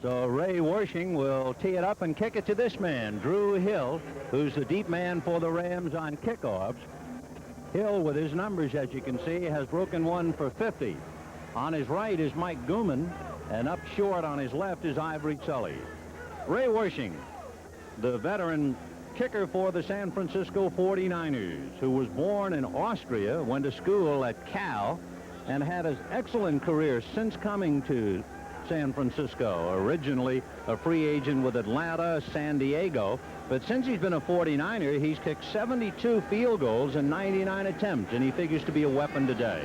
So Ray Wershing will tee it up and kick it to this man, Drew Hill, who's the deep man for the Rams on kickoffs. Hill, with his numbers, as you can see, has broken one for 50. On his right is Mike Gooman, and up short on his left is Ivory Sully. Ray Wershing, the veteran kicker for the San Francisco 49ers, who was born in Austria, went to school at Cal, and had an excellent career since coming to San Francisco. Originally a free agent with Atlanta, San Diego, but since he's been a 49er, he's kicked 72 field goals in 99 attempts, and he figures to be a weapon today.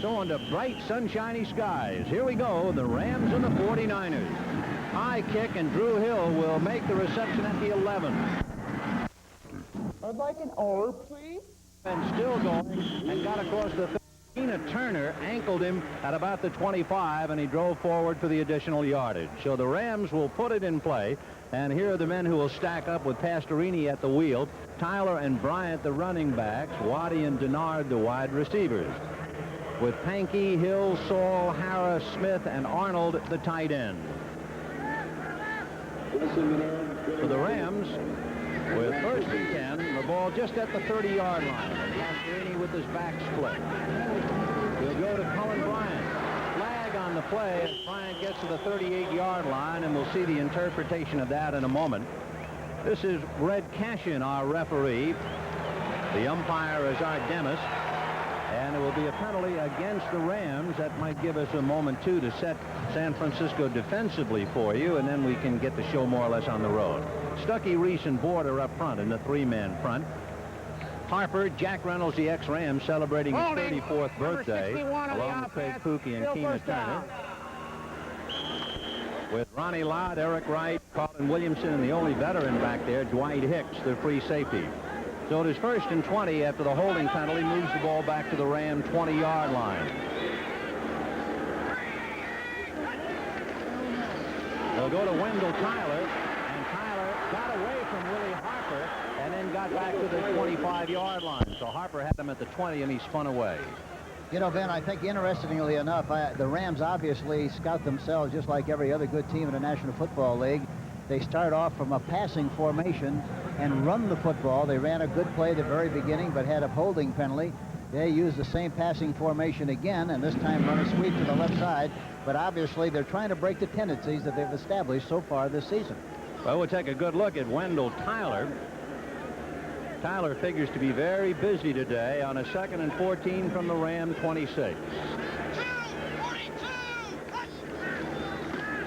So under bright, sunshiny skies, here we go, the Rams and the 49ers. High kick, and Drew Hill will make the reception at the 11. I'd like an R, please. And still going, and got across the 15. Tina Turner ankled him at about the 25, and he drove forward for the additional yardage. So the Rams will put it in play, and here are the men who will stack up with Pastorini at the wheel, Tyler and Bryant the running backs, Waddy and Denard the wide receivers, with Pankey, Hill, Saul, Harris, Smith, and Arnold the tight end. For the Rams, with first and 10, the ball just at the 30-yard line, and Pastorini with his back split. He'll go to Cullen Bryant. Flag on the play as Bryant gets to the 38-yard line, and we'll see the interpretation of that in a moment. This is Red Cashin, our referee. The umpire is Art Demis, and it will be a penalty against the Rams. That might give us a moment, too, to set San Francisco defensively for you, and then we can get the show more or less on the road. Stuckey, Reese, and Border up front in the three-man front. Harper, Jack Reynolds, the ex-Ram, celebrating his 34th birthday, along with Craig Pookie and Keena Turner. With Ronnie Lott, Eric Wright, Colin Williamson, and the only veteran back there, Dwight Hicks, the free safety. So it is first and 20 after the holding penalty moves the ball back to the Ram 20-yard line. They'll go to Wendell Tyler, and Tyler got away from Willie Harper and then got back to the 25-yard line. So Harper had him at the 20, and he spun away. You know, Ben, I think interestingly enough, the Rams obviously scout themselves just like every other good team in the National Football League. They start off from a passing formation and run the football. They ran a good play at the very beginning, but had a holding penalty. They used the same passing formation again, and this time run a sweep to the left side. But obviously, they're trying to break the tendencies that they've established so far this season. Well, we'll take a good look at Wendell Tyler. Tyler figures to be very busy today on a 2nd and 14 from the Ram 26.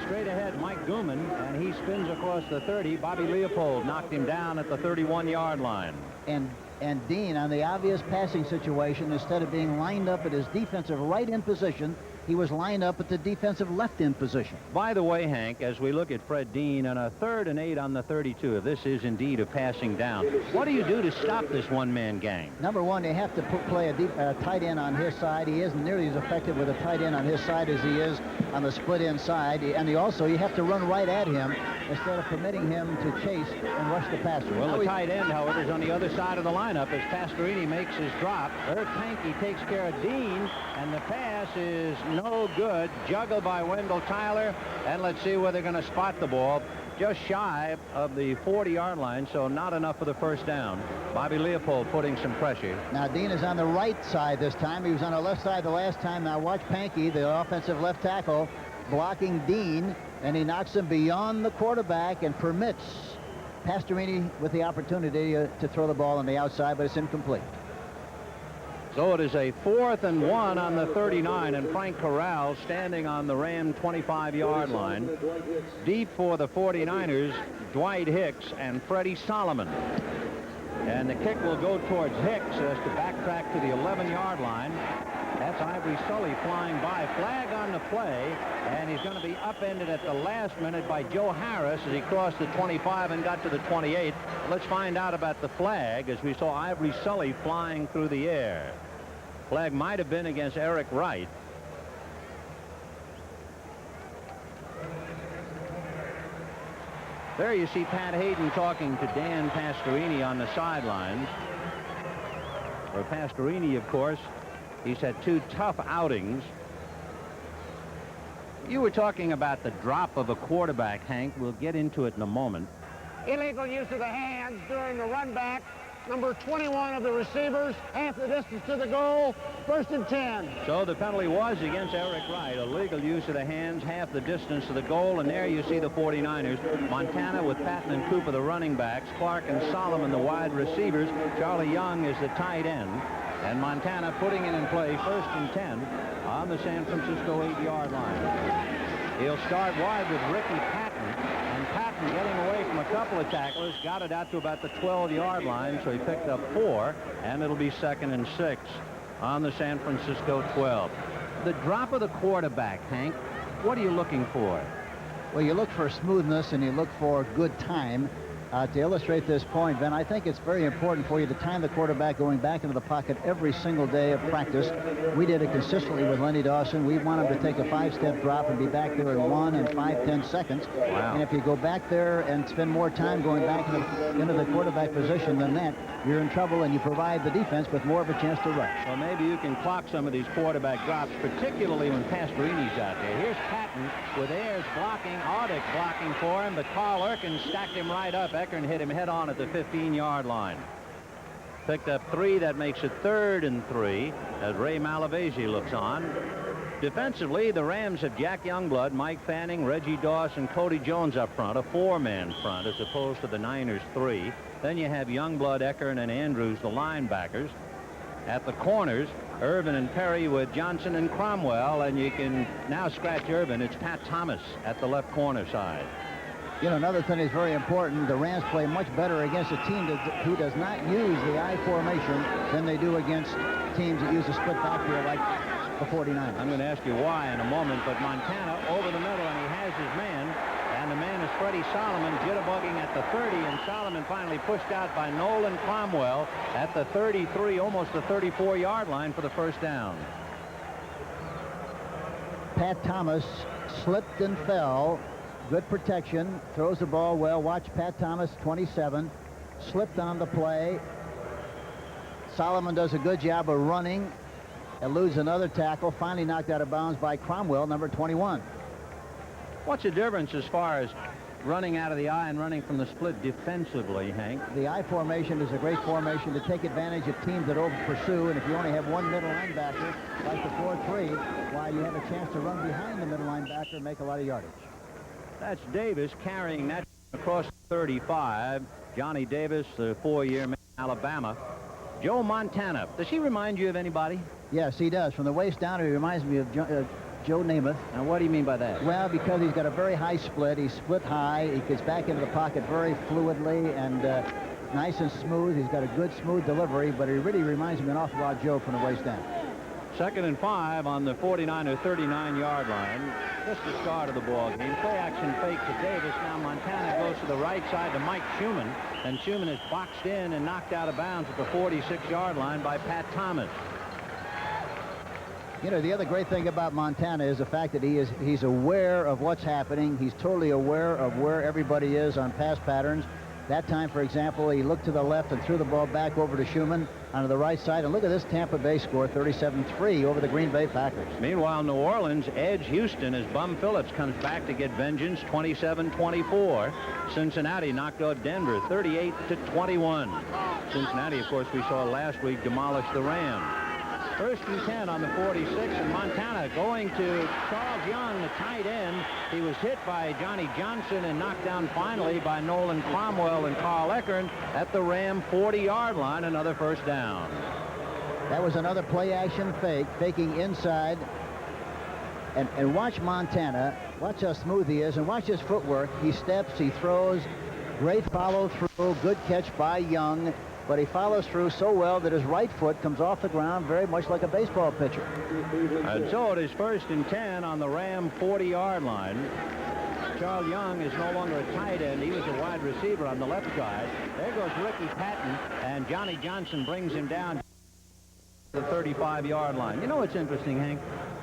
Straight ahead, Mike Gooman, and he spins across the 30. Bobby Leopold knocked him down at the 31-yard line. And Dean, on the obvious passing situation, instead of being lined up at his defensive right end position, he was lined up at the defensive left end position. By the way, Hank, as we look at Fred Dean on a 3rd and 8 on the 32, if this is indeed a passing down, what do you do to stop this one-man gang? Number one, they have to play a tight end on his side. He isn't nearly as effective with a tight end on his side as he is on the split end side. And you have to run right at him instead of permitting him to chase and rush the passer. Well, the tight end, however, is on the other side of the lineup as Pastorini makes his drop. Eric Pankey takes care of Dean, and the pass is no good. Juggled by Wendell Tyler, and let's see where they're going to spot the ball. Just shy of the 40-yard line, so not enough for the first down. Bobby Leopold putting some pressure. Now Dean is on the right side this time. He was on the left side the last time. Now watch Pankey, the offensive left tackle, blocking Dean, and he knocks him beyond the quarterback and permits Pastorini with the opportunity to throw the ball on the outside, but it's incomplete. So it is a 4th and 1 on the 39, and Frank Corral standing on the Ram 25-yard line. Deep for the 49ers, Dwight Hicks and Freddie Solomon. And the kick will go towards Hicks as to backtrack to the 11-yard line. That's Ivory Sully flying by. Flag on the play, and he's going to be upended at the last minute by Joe Harris as he crossed the 25 and got to the 28. Let's find out about the flag as we saw Ivory Sully flying through the air. Flag might have been against Eric Wright. There you see Pat Hayden talking to Dan Pastorini on the sidelines. For Pastorini, of course, he's had 2 tough outings. You were talking about the drop of a quarterback, Hank. We'll get into it in a moment. Illegal use of the hands during the run back. Number 21 of the receivers, half the distance to the goal, 1st and 10. So the penalty was against Eric Wright. Illegal use of the hands, half the distance to the goal, and there you see the 49ers. Montana with Patton and Cooper, the running backs, Clark and Solomon, the wide receivers. Charlie Young is the tight end. And Montana putting it in play, 1st and 10 on the San Francisco 8-yard line. He'll start wide with Ricky Patton, and Patton getting away from a couple of tacklers, got it out to about the 12-yard line, so he picked up 4, and it'll be 2nd and 6 on the San Francisco 12. The drop of the quarterback, Hank, what are you looking for? Well, you look for smoothness and you look for good time. To illustrate this point, Ben, I think it's very important for you to time the quarterback going back into the pocket every single day of practice. We did it consistently with Lenny Dawson. We want him to take a 5-step drop and be back there in 1 and 5-10 seconds. Wow. And if you go back there and spend more time going back into the quarterback position than that, you're in trouble, and you provide the defense with more of a chance to rush. Well, maybe you can clock some of these quarterback drops, particularly when Pastorini's out there. Here's Patton with Ayers blocking, Audick blocking for him, but Carl Erkin stacked him right up. Ekern hit him head-on at the 15-yard line. Picked up 3. That makes it 3rd and 3 as Ray Malavasi looks on. Defensively, the Rams have Jack Youngblood, Mike Fanning, Reggie Dawson, Cody Jones up front, a 4-man front as opposed to the Niners' 3. Then you have Youngblood, Ekern, and Andrews, the linebackers. At the corners, Irvin and Perry with Johnson and Cromwell, and you can now scratch Irvin. It's Pat Thomas at the left corner side. You know, another thing is very important. The Rams play much better against a team who does not use the I formation than they do against teams that use a split backfield like the 49ers. I'm going to ask you why in a moment, but Montana over the middle, and he has his man, and the man is Freddie Solomon, jitterbugging at the 30, and Solomon finally pushed out by Nolan Cromwell at the 33, almost the 34-yard line for the 1st down. Pat Thomas slipped and fell. Good protection, throws the ball well. Watch Pat Thomas, 27, slipped on the play. Solomon does a good job of running, eludes another tackle, finally knocked out of bounds by Cromwell, number 21. What's the difference as far as running out of the I and running from the split defensively, Hank? The I formation is a great formation to take advantage of teams that over-pursue, and if you only have one middle linebacker, like the 4-3, why, you have a chance to run behind the middle linebacker and make a lot of yardage. That's Davis carrying that across 35. Johnny Davis, the 4-year man, Alabama. Joe Montana. Does he remind you of anybody? Yes, he does. From the waist down, he reminds me of Joe Namath. Now, what do you mean by that? Well, because he's got a very high split. He's split high. He gets back into the pocket very fluidly and nice and smooth. He's got a good, smooth delivery, but he really reminds me an awful lot of Joe from the waist down. 2nd and 5 on the 49 or 39-yard line. Just the start of the ball game. Play action fake to Davis. Now Montana goes to the right side to Mike Schumann, and Schumann is boxed in and knocked out of bounds at the 46-yard line by Pat Thomas. You know, the other great thing about Montana is the fact that he's aware of what's happening. He's totally aware of where everybody is on pass patterns. That time, for example, he looked to the left and threw the ball back over to Schumann onto the right side. And look at this Tampa Bay score, 37-3 over the Green Bay Packers. Meanwhile, New Orleans edge Houston as Bum Phillips comes back to get vengeance, 27-24. Cincinnati knocked out Denver, 38-21. Cincinnati, of course, we saw last week demolish the Rams. 1st and 10 on the 46, and Montana going to Charles Young, the tight end. He was hit by Johnny Johnson and knocked down finally by Nolan Cromwell and Carl Ekern at the Ram 40-yard line, another 1st down. That was another play-action fake, faking inside. And watch Montana. Watch how smooth he is, and watch his footwork. He steps, he throws. Great follow-through, good catch by Young. But he follows through so well that his right foot comes off the ground very much like a baseball pitcher. And so it is 1st and 10 on the Ram 40-yard line. Charles Young is no longer a tight end. He was a wide receiver on the left side. There goes Ricky Patton, and Johnny Johnson brings him down to the 35-yard line. You know what's interesting, Hank?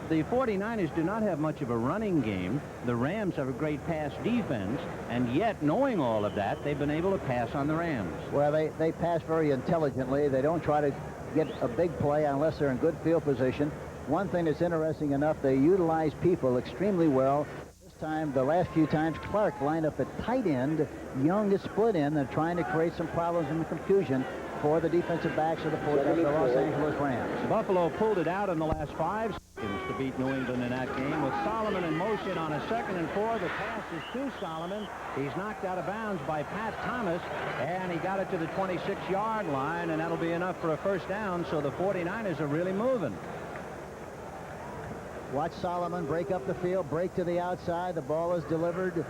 The 49ers do not have much of a running game. The Rams have a great pass defense, and yet, knowing all of that, they've been able to pass on the Rams. Well, they pass very intelligently. They don't try to get a big play unless they're in good field position. One thing that's interesting enough, they utilize people extremely well. This time, the last few times, Clark lined up at tight end. Young is split in. They're trying to create some problems and confusion for the defensive backs of the Los Angeles Rams. Buffalo pulled it out in the last 5 seconds to beat New England in that game with Solomon in motion on a 2nd and 4. The pass is to Solomon. He's knocked out of bounds by Pat Thomas, and he got it to the 26-yard line, and that'll be enough for a first down, so the 49ers are really moving. Watch Solomon break up the field, break to the outside. The ball is delivered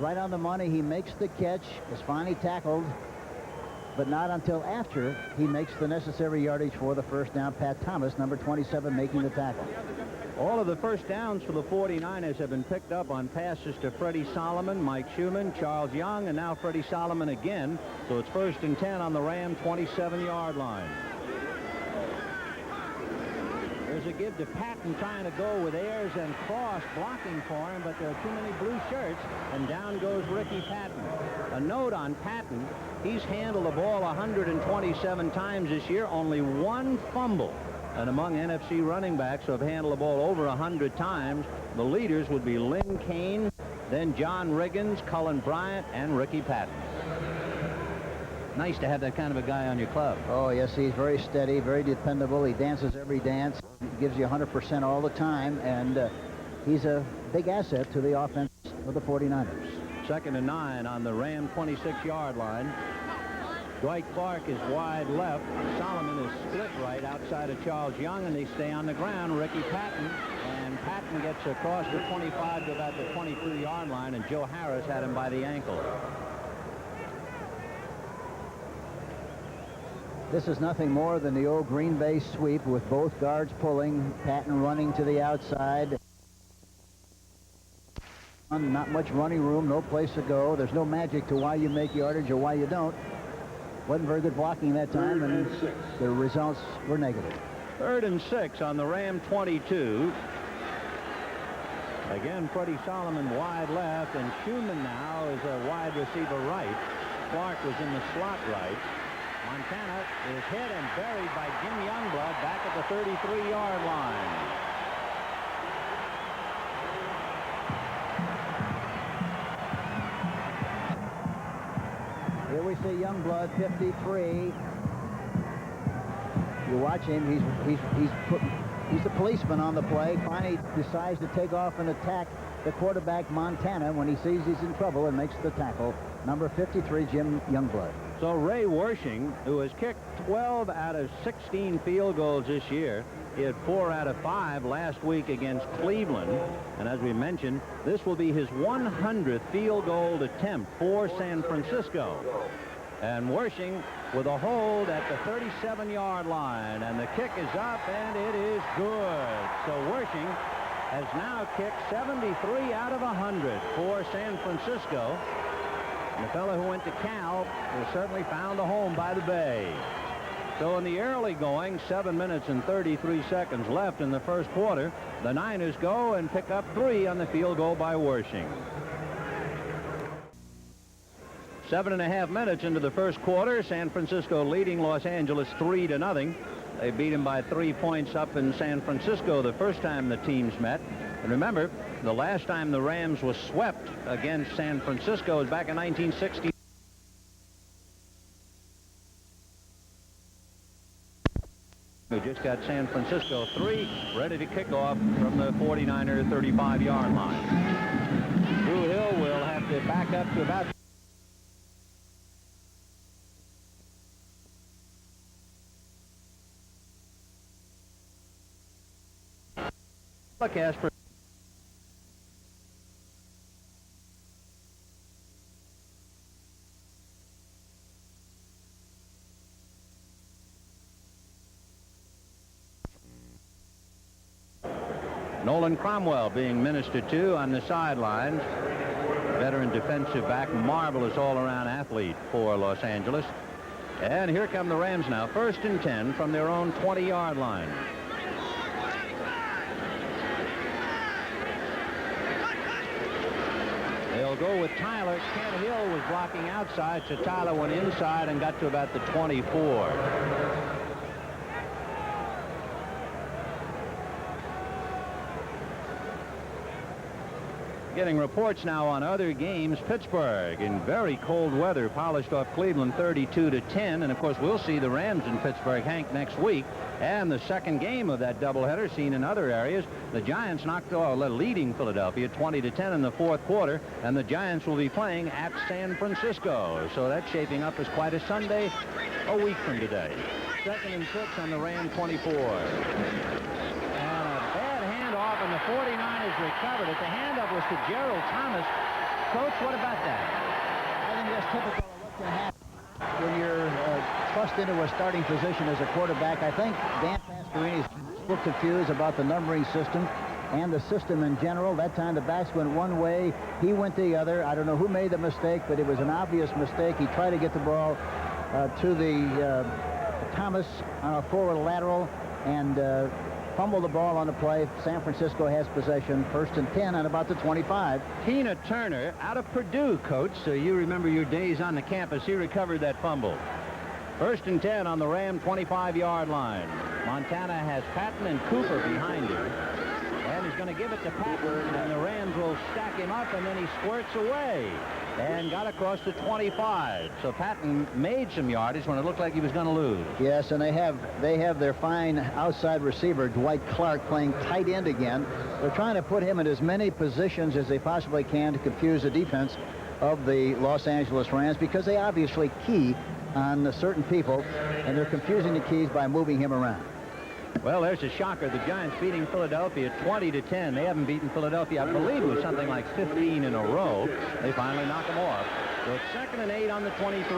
right on the money. He makes the catch, is finally tackled, but not until after he makes the necessary yardage for the first down. Pat Thomas, number 27, making the tackle. All of the first downs for the 49ers have been picked up on passes to Freddie Solomon, Mike Schumann, Charles Young, and now Freddie Solomon again. So it's 1st and 10 on the Ram 27-yard line. There's a give to Patton trying to go with Ayers and Cross blocking for him, but there are too many blue shirts, and down goes Ricky Patton. A note on Patton, he's handled the ball 127 times this year, only 1 fumble. And among NFC running backs who have handled the ball over 100 times, the leaders would be Lynn Kane, then John Riggins, Cullen Bryant, and Ricky Patton. Nice to have that kind of a guy on your club. Oh, yes, he's very steady, very dependable. He dances every dance, gives you 100% all the time, and he's a big asset to the offense of the 49ers. 2nd and 9 on the Ram 26-yard line. Dwight Clark is wide left. Solomon is split right outside of Charles Young, and they stay on the ground. Ricky Patton, and Patton gets across the 25 to about the 22-yard line, and Joe Harris had him by the ankle. This is nothing more than the old Green Bay sweep with both guards pulling, Patton running to the outside. Not much running room, no place to go. There's no magic to why you make yardage or why you don't. Wasn't very good blocking that time, and the results were negative. 3rd and 6 on the Ram 22. Again, Freddie Solomon wide left, and Schumann now is a wide receiver right. Clark was in the slot right. Montana is hit and buried by Jim Youngblood back at the 33-yard line. Here we see Youngblood, 53. You watch him, he's the policeman on the play. Finally decides to take off and attack the quarterback, Montana, when he sees he's in trouble and makes the tackle. Number 53, Jim Youngblood. So Ray Wersching, who has kicked 12 out of 16 field goals this year, he had 4 out of 5 last week against Cleveland. And as we mentioned, this will be his 100th field goal attempt for San Francisco. And Wersching with a hold at the 37-yard line. And the kick is up, and it is good. So Wersching has now kicked 73 out of 100 for San Francisco. And the fellow who went to Cal has certainly found a home by the bay. So in the early going, 7 minutes and 33 seconds left in the first quarter, the Niners go and pick up 3 on the field goal by Wersching. 7.5 minutes into the first quarter, San Francisco leading Los Angeles 3-0. They beat him by 3 points up in San Francisco the first time the teams met. And remember, the last time the Rams was swept against San Francisco was back in 1960. We just got San Francisco 3 ready to kick off from the 49er 35-yard line. Drew Hill will have to back up to about for Nolan Cromwell being ministered to on the sidelines. Veteran defensive back, marvelous all-around athlete for Los Angeles. And here come the Rams now. 1st and 10 from their own 20-yard line. They'll go with Tyler. Kent Hill was blocking outside, so Tyler went inside and got to about the 24. Getting reports now on other games. Pittsburgh in very cold weather polished off Cleveland 32-10. And of course, we'll see the Rams in Pittsburgh, Hank, next week. And the second game of that doubleheader seen in other areas. The Giants knocked off leading Philadelphia 20-10 in the fourth quarter. And the Giants will be playing at San Francisco. So that's shaping up as quite a Sunday a week from today. 2nd and 6 on the Ram 24. And the 49ers recovered it. The handoff was to Gerald Thomas. Coach, what about that? I think that's typical of what can happen when you're thrust into a starting position as a quarterback. I think Dan Pastorini is a little confused about the numbering system and the system in general. That time the backs went one way, he went the other. I don't know who made the mistake, but it was an obvious mistake. He tried to get the ball to the Thomas on a forward lateral and fumbled the ball on the play. San Francisco has possession, 1st and 10 on about the 25. Tina Turner out of Purdue, Coach, so you remember your days on the campus. He recovered that fumble. 1st and 10 on the Ram 25-yard line. Montana has Patton and Cooper behind him. And he's going to give it to Patton, and the Rams will stack him up, and then he squirts away and got across the 25. So Patton made some yardage when it looked like he was going to lose. Yes, and they have their fine outside receiver, Dwight Clark, playing tight end again. They're trying to put him in as many positions as they possibly can to confuse the defense of the Los Angeles Rams, because they obviously key on certain people, and they're confusing the keys by moving him around. Well, there's a shocker. The Giants beating Philadelphia 20-10. They haven't beaten Philadelphia, I believe it was something like 15 in a row. They finally knock them off. So it's 2nd and 8 on the 23.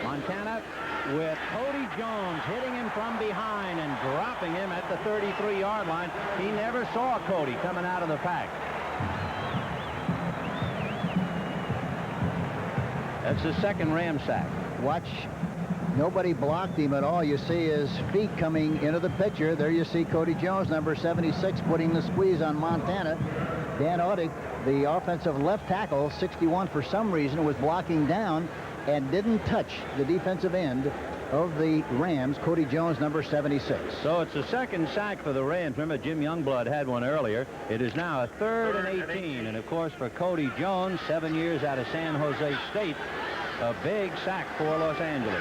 Montana with Cody Jones hitting him from behind and dropping him at the 33-yard line. He never saw Cody coming out of the pack. That's the 2nd Ram sack. Watch. Nobody blocked him at all. You see his feet coming into the picture. There you see Cody Jones, number 76, putting the squeeze on Montana. Dan Audick, the offensive left tackle, 61 for some reason, was blocking down and didn't touch the defensive end of the Rams, Cody Jones, number 76. So it's the 2nd sack for the Rams. Remember, Jim Youngblood had one earlier. It is now a 3rd and 18. And, of course, for Cody Jones, 7 years out of San Jose State, a big sack for Los Angeles.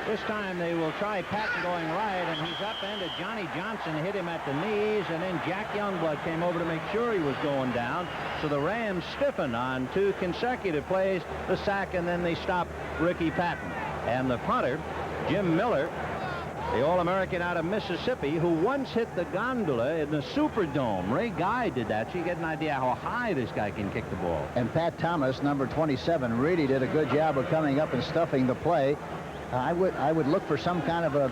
This time they will try Patton going right, and he's upended. Johnny Johnson hit him at the knees, and then Jack Youngblood came over to make sure he was going down. So the Rams stiffened on 2 consecutive plays, the sack, and then they stopped Ricky Patton. And the punter, Jim Miller, the All-American out of Mississippi, who once hit the gondola in the Superdome. Ray Guy did that, so you get an idea how high this guy can kick the ball. And Pat Thomas, number 27, really did a good job of coming up and stuffing the play. I would look for some kind of a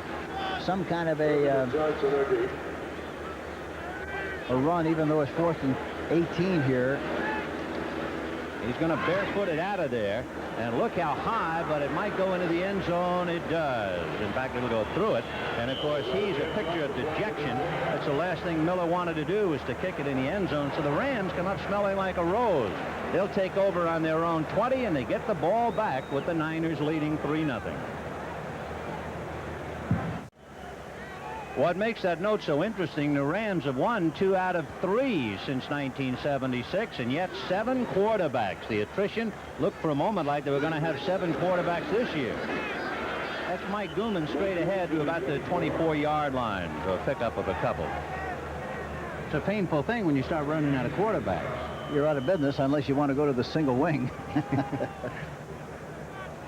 run, even though it's 4th and 18 here. He's going to barefoot it out of there, and look how high, but it might go into the end zone. It does. In fact, it'll go through it. And of course, he's a picture of dejection. That's the last thing Miller wanted to do, was to kick it in the end zone. So the Rams come up smelling like a rose. They'll take over on their own 20, and they get the ball back with the Niners leading 3-0. What makes that note so interesting, the Rams have won 2 out of 3 since 1976, and yet 7 quarterbacks. The attrition looked for a moment like they were going to have 7 quarterbacks this year. That's Mike Gooman straight ahead to about the 24-yard line for a pickup of a couple. It's a painful thing when you start running out of quarterbacks. You're out of business unless you want to go to the single wing.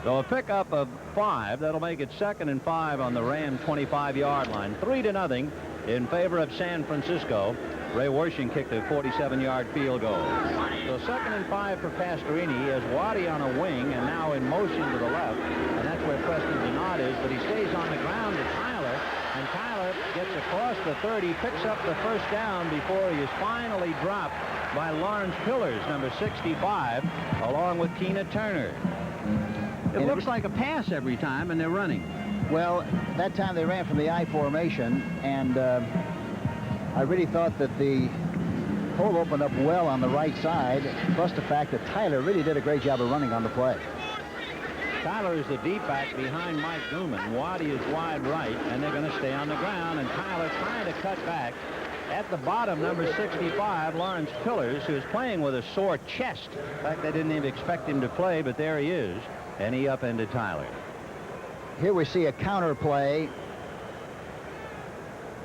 So a pickup of 5. That'll make it 2nd and 5 on the Ram 25-yard line. 3-0 in favor of San Francisco. Ray Wershing kicked a 47-yard field goal. So 2nd and 5 for Pastorini. He has Waddy on a wing and now in motion to the left. And that's where Preston Denard is. But he stays on the ground to Tyler. And Tyler gets across the 30, picks up the 1st down before he is finally dropped by Lawrence Pillars, number 65, along with Tina Turner. It looks like a pass every time, and they're running. Well, that time they ran from the I formation, and I really thought that the hole opened up well on the right side, plus the fact that Tyler really did a great job of running on the play. Tyler is the deep back behind Mike Gooman. Waddy is wide right, and they're going to stay on the ground, and Tyler trying to cut back At the bottom, number 65, Lawrence Pillars, who is playing with a sore chest. In fact, they didn't even expect him to play, but there he is. And he upended Tyler. Here we see a counter play.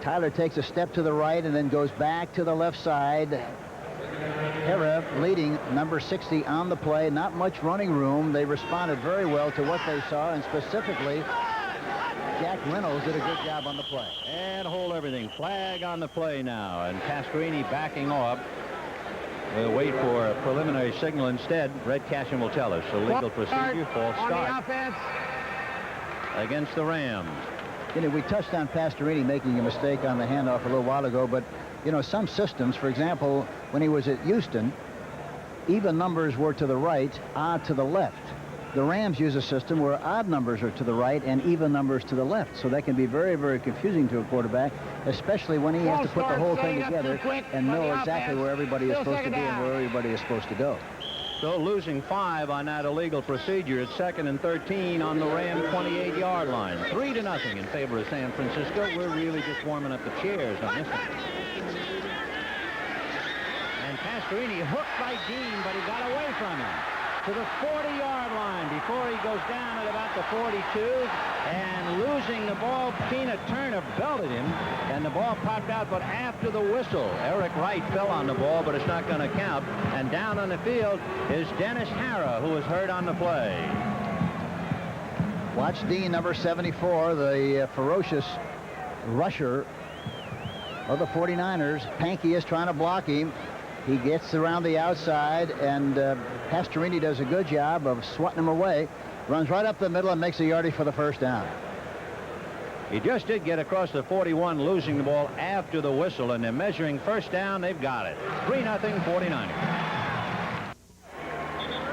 Tyler takes a step to the right and then goes back to the left side. Hera leading number 60 on the play. Not much running room. They responded very well to what they saw, and specifically, Jack Reynolds did a good job on the play. And hold everything. Flag on the play now. And Pastorini backing off. We'll wait for a preliminary signal instead. Red Cashin will tell us. So legal procedure, false on start the offense against the Rams. You know, we touched on Pastorini making a mistake on the handoff a little while ago, but, you know, some systems, for example, when he was at Houston, even numbers were to the right, odd to the left. The Rams use a system where odd numbers are to the right and even numbers to the left. So that can be very, very confusing to a quarterback, especially when he has to put the whole thing together and know exactly where everybody is supposed to be and where everybody is supposed to go. So losing 5 on that illegal procedure at 2nd and 13 on the Ram 28-yard line. 3-0 in favor of San Francisco. We're really just warming up the chairs on this one. And Pastorini hooked by Dean, but he got away from him to the 40-yard line before he goes down at about the 42. And losing the ball, Tina Turner belted him, and the ball popped out, but after the whistle. Eric Wright fell on the ball, but it's not going to count. And down on the field is Dennis Hara, who was hurt on the play. Watch Dean, number 74, the ferocious rusher of the 49ers. Pankey is trying to block him. He gets around the outside, and Pastorini does a good job of swatting him away. Runs right up the middle and makes a yardage for the first down. He just did get across the 41, losing the ball after the whistle, and they're measuring first down. They've got it. 3-0 49ers.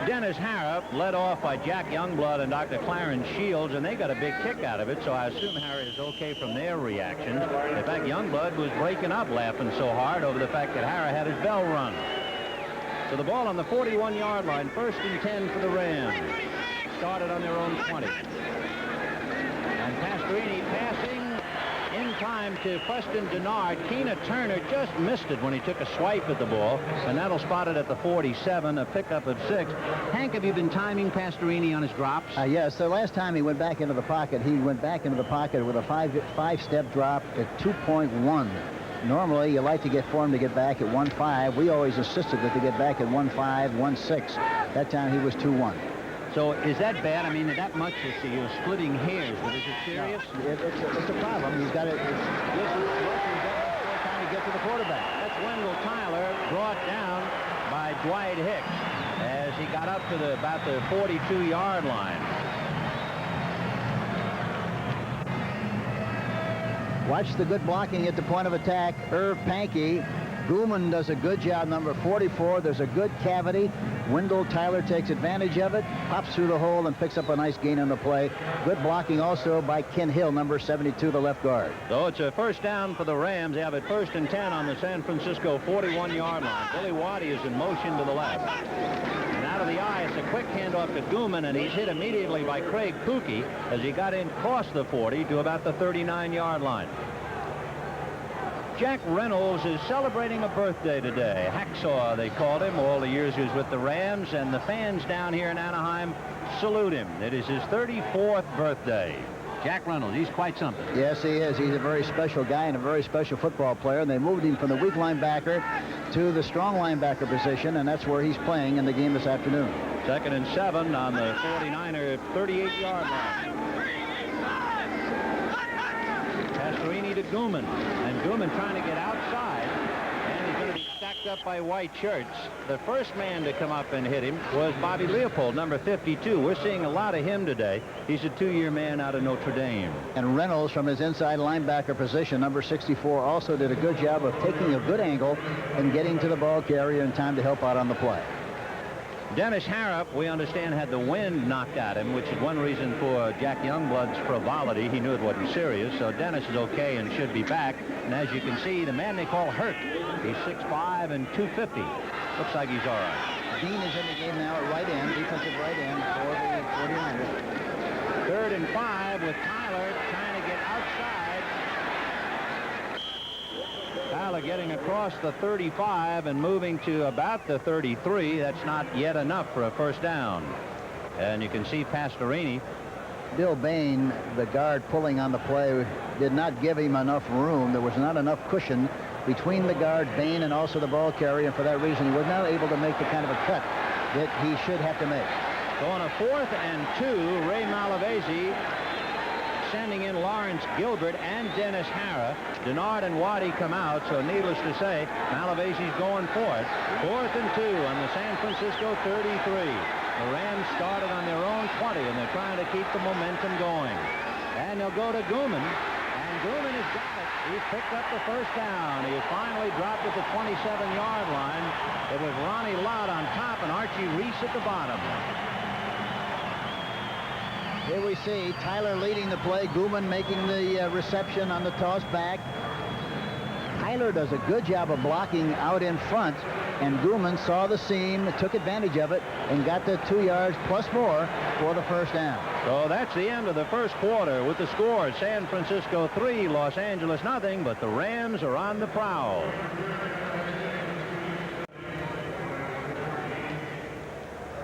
Dennis Hara led off by Jack Youngblood and Dr. Clarence Shields, and they got a big kick out of it, so I assume Hara is okay from their reactions. In fact, Youngblood was breaking up laughing so hard over the fact that Hara had his bell rung. So the ball on the 41-yard line, 1st and 10 for the Rams. Started on their own 20. And Pastorini passing in time to Preston Denard. Keena Turner just missed it when he took a swipe at the ball, and that'll spot it at the 47, a pickup of 6. Hank, have you been timing Pastorini on his drops? Yes, the last time he went back into the pocket, with a five-step drop at 2.1. Normally, you like to get for him to get back at 1.5. We always insisted that they get back at 1.5, 1.6. That time he was 2.1. So is that bad? I mean, that much is you're splitting hairs, but is it serious? No, it's a problem. He's got it. Trying to get to the quarterback. That's Wendell Tyler, brought down by Dwight Hicks as he got up to about the 42-yard line. Watch the good blocking at the point of attack. Irv Pankey. Gooman does a good job, number 44. There's a good cavity. Wendell Tyler takes advantage of it, pops through the hole, and picks up a nice gain on the play. Good blocking also by Ken Hill, number 72, the left guard. So it's a first down for the Rams. They have it 1st and 10 on the San Francisco 41-yard line. Billy Waddy is in motion to the left. And out of the eye, it's a quick handoff to Gooman, and he's hit immediately by Craig Pookie as he got in across the 40 to about the 39-yard line. Jack Reynolds is celebrating a birthday today. Hacksaw, they called him, all the years he was with the Rams, and the fans down here in Anaheim salute him. It is his 34th birthday. Jack Reynolds, he's quite something. Yes, he is. He's a very special guy and a very special football player, and they moved him from the weak linebacker to the strong linebacker position, and that's where he's playing in the game this afternoon. 2nd and 7 on the 49er 38-yard line. Pastorini to Gooman, and Gooman trying to get outside, and he's going to be stacked up by white shirts. The first man to come up and hit him was Bobby Leopold, number 52. We're seeing a lot of him today. He's a 2-year man out of Notre Dame. And Reynolds, from his inside linebacker position, number 64, also did a good job of taking a good angle and getting to the ball carrier in time to help out on the play. Dennis Harrop, we understand, had the wind knocked at him, which is one reason for Jack Youngblood's frivolity. He knew it wasn't serious, so Dennis is okay and should be back. And as you can see, the man they call Hurt, he's 6'5" and 250. Looks like he's all right. Dean is in the game now at right end, defensive right end for the 49ers. 3rd and 5 with Tyler trying to get outside. Tyler getting across the 35 and moving to about the 33. That's not yet enough for a first down. And you can see Pastorini. Bill Bain, the guard pulling on the play, did not give him enough room. There was not enough cushion between the guard, Bain, and also the ball carrier, and for that reason he was not able to make the kind of a cut that he should have to make. So on a 4th and 2, Ray Malavasi sending in Lawrence Gilbert and Dennis Harrah. Denard and Waddy come out, so needless to say, Malavasi's going for it. 4th and 2 on the San Francisco 33. The Rams started on their own 20, and they're trying to keep the momentum going. And they'll go to Gooman, and Gooman has got it. He's picked up the first down. He has finally dropped at the 27-yard line. It was Ronnie Lott on top and Archie Reese at the bottom. Here we see Tyler leading the play, Gooman making the reception on the toss back. Tyler does a good job of blocking out in front, and Gooman saw the seam, took advantage of it, and got the 2 yards plus more for the first down. So that's the end of the first quarter with the score: San Francisco 3, Los Angeles nothing, but the Rams are on the prowl.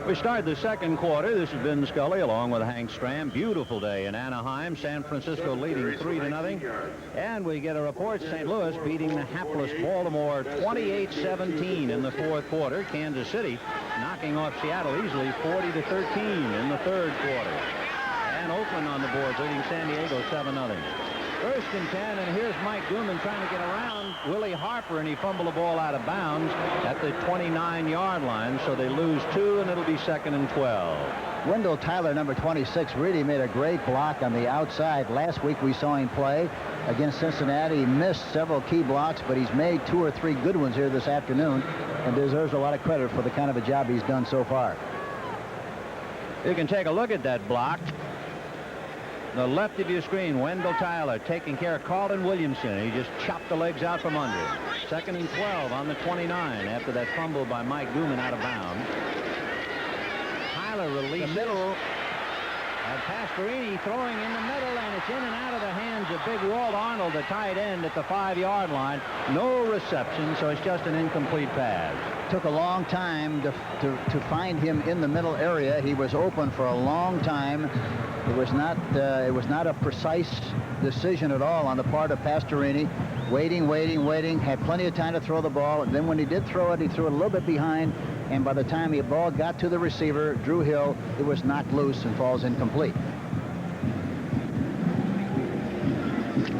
We start the second quarter. This is Vin Scully along with Hank Stram. Beautiful day in Anaheim. San Francisco leading 3-0. And we get a report St. Louis beating the hapless Baltimore 28-17 in the fourth quarter. Kansas City knocking off Seattle easily 40-13 in the third quarter. And Oakland on the board leading San Diego 7-0. First and 10, and here's Mike Gooman trying to get around Willie Harper, and he fumbled the ball out of bounds at the 29-yard line, so they lose 2, and it'll be 2nd and 12. Wendell Tyler, number 26, really made a great block on the outside. Last week we saw him play against Cincinnati. He missed several key blocks, but he's made 2 or 3 good ones here this afternoon and deserves a lot of credit for the kind of a job he's done so far. You can take a look at that block. The left of your screen, Wendell Tyler taking care of Carlton Williamson. He just chopped the legs out from under. 2nd and 12 on the 29 after that fumble by Mike Gooman out of bounds. Tyler releases. The middle. And Pastorini throwing in the middle, and it's in and out of the hands of Big Walt Arnold, the tight end, at the 5-yard line. No reception, so it's just an incomplete pass. Took a long time to find him in the middle area. He was open for a long time. It was not a precise decision at all on the part of Pastorini. Waiting, had plenty of time to throw the ball. And then when he did throw it, he threw it a little bit behind. And by the time the ball got to the receiver, Drew Hill, it was knocked loose and falls incomplete.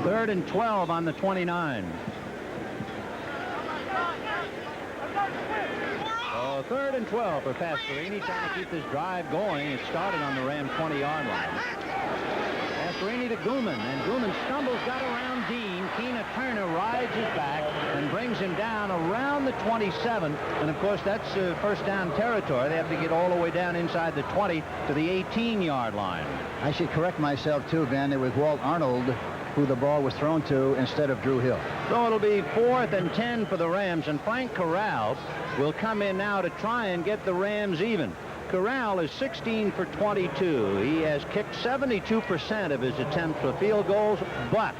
3rd and 12 on the 29. 3rd and 12 for Pastorini, trying to keep this drive going. It started on the Ram 20-yard line. Pastorini to Gooman, and Gooman stumbles, got around Dean. Keena Turner rides his back and brings him down around the 27. And of course, that's first down territory. They have to get all the way down inside the 20 to the 18-yard line. I should correct myself too, Ben. It was Walt Arnold who the ball was thrown to instead of Drew Hill. So it'll be 4th and 10 for the Rams, and Frank Corral will come in now to try and get the Rams even. Corral is 16 for 22. He has kicked 72% of his attempts for field goals, but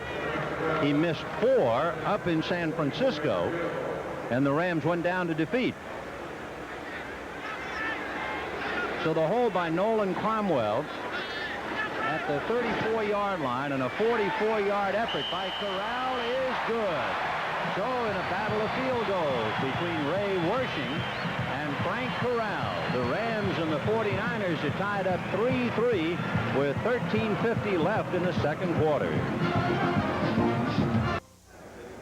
he missed 4 up in San Francisco, and the Rams went down to defeat. So the hold by Nolan Cromwell at the 34-yard line, and a 44-yard effort by Corral is good. So in a battle of field goals between Ray Wersching and Frank Corral, the Rams and the 49ers are tied up 3-3 with 13:50 left in the second quarter.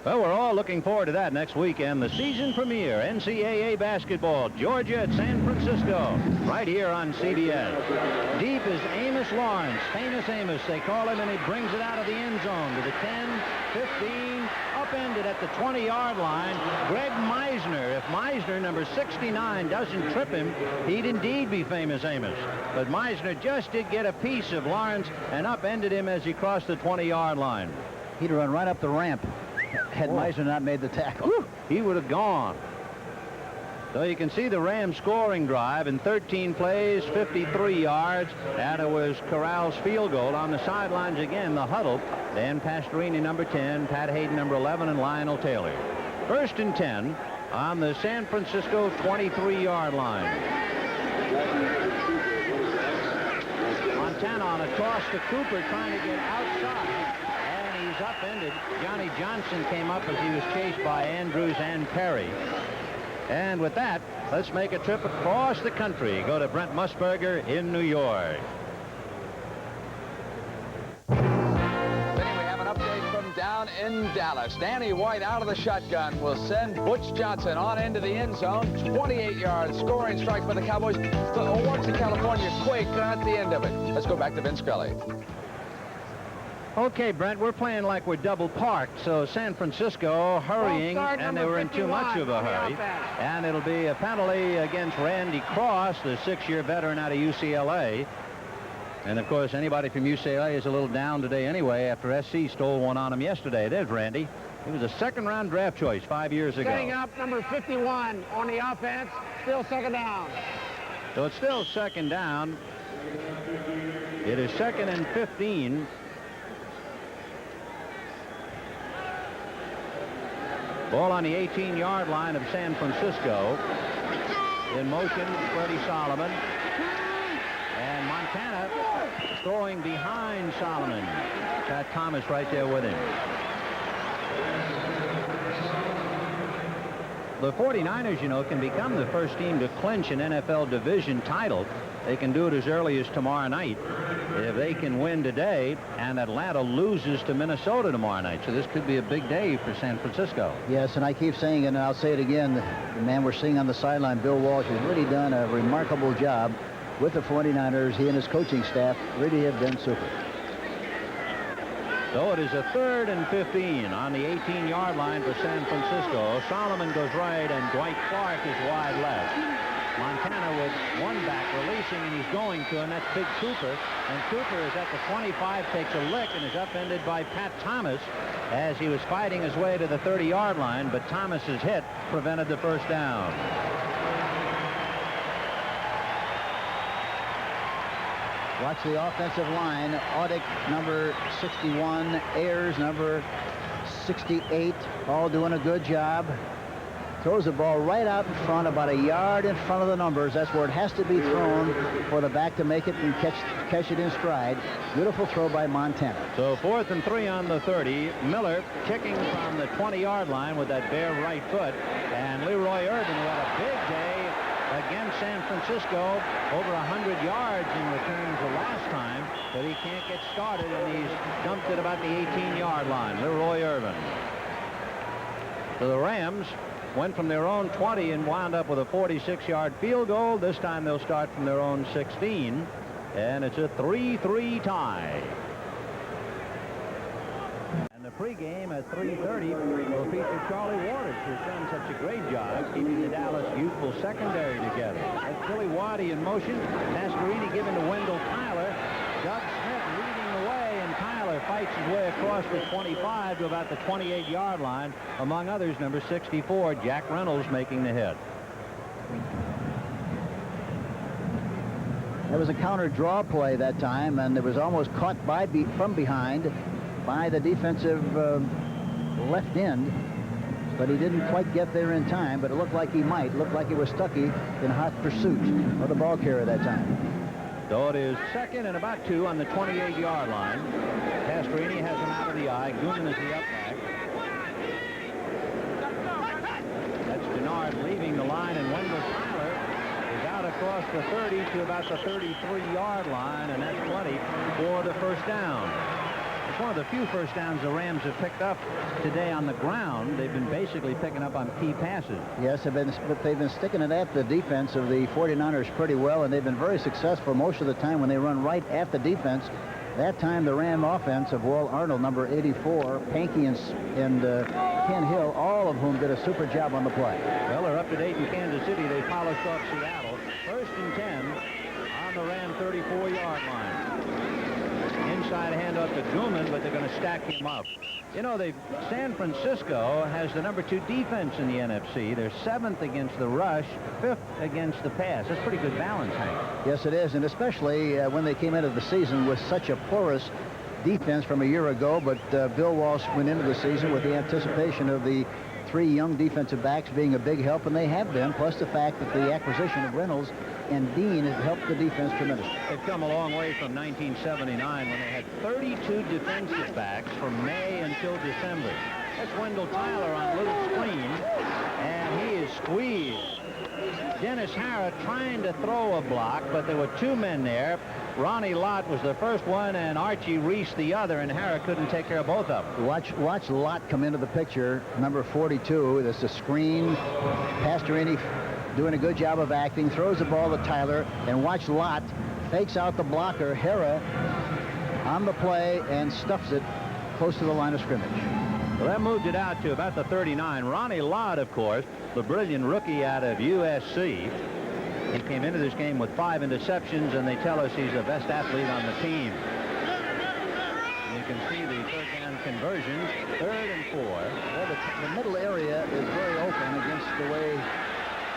Well, we're all looking forward to that next weekend. The season premiere, NCAA basketball, Georgia at San Francisco, right here on CBS. Deep is Amos Lawrence, famous Amos, they call him, and he brings it out of the end zone to the 10, 15, upended at the 20-yard line. Greg Meisner. If Meisner, number 69, doesn't trip him, he'd indeed be famous Amos. But Meisner just did get a piece of Lawrence and upended him as he crossed the 20-yard line. He'd run right up the ramp had Meisner not made the tackle. Whew, he would have gone. So you can see the Rams scoring drive in 13 plays, 53 yards, and it was Corral's field goal. On the sidelines again, the huddle. Dan Pastorini, number 10, Pat Hayden, number 11, and Lionel Taylor. First and 10 on the San Francisco 23-yard line. Montana on a toss to Cooper, trying to get outside, and he's upended. Johnny Johnson came up as he was chased by Andrews and Perry. And with that, let's make a trip across the country. Go to Brent Musburger in New York. Down in Dallas. Danny White out of the shotgun will send Butch Johnson on into the end zone. 28 yards scoring strike for the Cowboys. Watch the California quake at the end of it. Let's go back to Vin Scully. Okay, Brent, we're playing like we're double parked, so San Francisco hurrying, and they were in too much of a hurry. And it'll be a penalty against Randy Cross, the 6-year veteran out of UCLA. And, of course, anybody from UCLA is a little down today anyway after SC stole one on him yesterday. There's Randy. He was a second-round draft choice 5 years ago. Setting up number 51 on the offense. Still second down. So it's still second down. It is 2nd and 15. Ball on the 18-yard line of San Francisco. In motion, Freddie Solomon. And Montana throwing behind Solomon. Pat Thomas right there with him. The 49ers, you know, can become the first team to clinch an NFL division title. They can do it as early as tomorrow night if they can win today, and Atlanta loses to Minnesota tomorrow night. So this could be a big day for San Francisco. Yes, and I keep saying it, and I'll say it again, the man we're seeing on the sideline, Bill Walsh, has really done a remarkable job with the 49ers. He and his coaching staff really have been super. So it is a 3rd and 15 on the 18-yard line for San Francisco. Solomon goes right, and Dwight Clark is wide left. Montana with one back releasing, and he's going to, and that's Big Cooper. And Cooper is at the 25, takes a lick, and is upended by Pat Thomas as he was fighting his way to the 30-yard line, but Thomas's hit prevented the first down. Watch the offensive line. Audick, number 61. Ayers, number 68. All doing a good job. Throws the ball right out in front, about a yard in front of the numbers. That's where it has to be thrown for the back to make it and catch it in stride. Beautiful throw by Montana. So 4th and 3 on the 30. Miller kicking from the 20-yard line with that bare right foot. And Leroy Irvin, who had a big day against San Francisco, over 100 yards in return to last time, but he can't get started, and he's dumped at about the 18-yard line. Leroy Irvin. So the Rams went from their own 20 and wound up with a 46-yard field goal. This time they'll start from their own 16, and it's a 3-3 tie. And the pregame at 3:30 will feature Charlie Waters, who's done such a great job keeping the Dallas youthful secondary together. That's Billy Waddy in motion. Mascarini giving to Wendell Tyler. Doug Smith leading the way, and Tyler fights his way across the 25 to about the 28-yard line. Among others, number 64, Jack Reynolds, making the hit. There was a counter draw play that time, and it was almost caught from behind by the defensive left end, but he didn't quite get there in time, but it looked like he might. Looked like he was Stuckey in hot pursuit of the ball carrier that time. So it is 2nd and about 2 on the 28-yard line. Pastorini has him out of the eye. Goonan is the up back. That's Denard leaving the line, and Wendell Tyler is out across the 30 to about the 33-yard line, and that's plenty for the first down. It's one of the few first downs the Rams have picked up today on the ground. They've been basically picking up on key passes. Yes, but they've been sticking it at the defense of the 49ers pretty well, and they've been very successful most of the time when they run right at the defense. That time, the Ram offense of Walt Arnold, number 84, Pankey, and Ken Hill, all of whom did a super job on the play. Well, they're up to date in Kansas City. They polished off Seattle. 1st and 10 on the Ram 34-yard line. Inside handoff to Goonan, but they're going to stack him up. You know, San Francisco has the number 2 defense in the NFC. They're 7th against the rush, 5th against the pass. That's pretty good balance, Hank. Yes, it is, and especially when they came into the season with such a porous defense from a year ago, but Bill Walsh went into the season with the anticipation of the three young defensive backs being a big help, and they have been, plus the fact that the acquisition of Reynolds and Dean has helped the defense tremendously. They've come a long way from 1979 when they had 32 defensive backs from May until December. That's Wendell Tyler on little screen, and he is squeezed. Dennis Harrah trying to throw a block, but there were two men there. Ronnie Lott was the first one, and Archie Reese the other, and Harrah couldn't take care of both of them. Watch Lott come into the picture, number 42. That's a screen. Pastorini doing a good job of acting, throws the ball to Tyler, and watch Lott fakes out the blocker, Harrah, on the play, and stuffs it close to the line of scrimmage. Well, that moved it out to about the 39. Ronnie Lott, of course, the brilliant rookie out of USC. He came into this game with 5 interceptions, and they tell us he's the best athlete on the team. And you can see the third down conversions, 3rd and 4. Well, the middle area is very open against the way.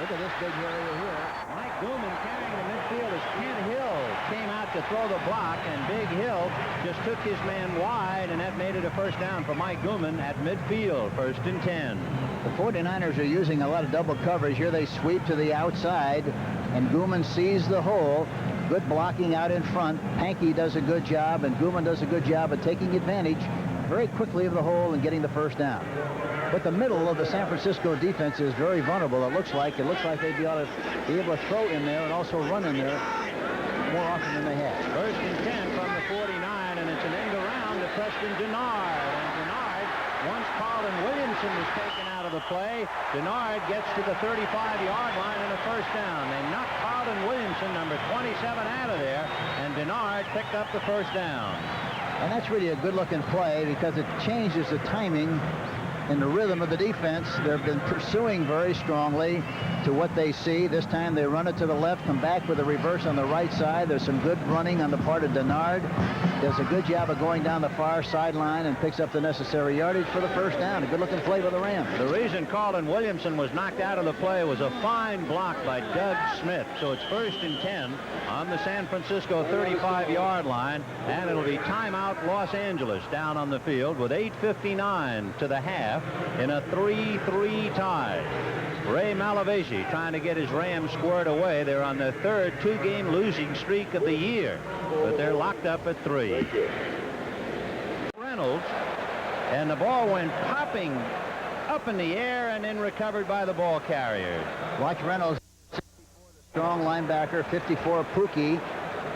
Look at this big area here. Mike Gooman carrying the midfield as Kent Hill came out to throw the block, and Big Hill just took his man wide, and that made it a first down for Mike Gooman at midfield, 1st and 10. The 49ers are using a lot of double coverage. Here they sweep to the outside, and Gooman sees the hole. Good blocking out in front. Pankey does a good job, and Gooman does a good job of taking advantage very quickly of the hole and getting the first down. But the middle of the San Francisco defense is very vulnerable. It looks like they'd be able to throw in there and also run in there more often than they have. 1st and 10 from the 49, and it's an end around to Preston Denard. And Denard, once Carlin Williamson was taken out of the play, Denard gets to the 35-yard line and a first down. They knocked Carlin Williamson, number 27, out of there, and Denard picked up the first down. And that's really a good-looking play because it changes the timing and the rhythm of the defense. They've been pursuing very strongly to what they see. This time they run it to the left, come back with a reverse on the right side. There's some good running on the part of Denard. Does a good job of going down the far sideline and picks up the necessary yardage for the first down. A good-looking play by the Rams. The reason Carlin Williamson was knocked out of the play was a fine block by Doug Smith. So it's 1st and 10 on the San Francisco 35-yard line, and it'll be timeout Los Angeles down on the field with 8:59 to the half in a 3-3 tie. Ray Malavasi trying to get his Rams squared away. They're on their 3rd 2-game losing streak of the year, but they're locked up at 3. Reynolds, and the ball went popping up in the air and then recovered by the ball carrier. Watch Reynolds, strong linebacker, 54 Pookie,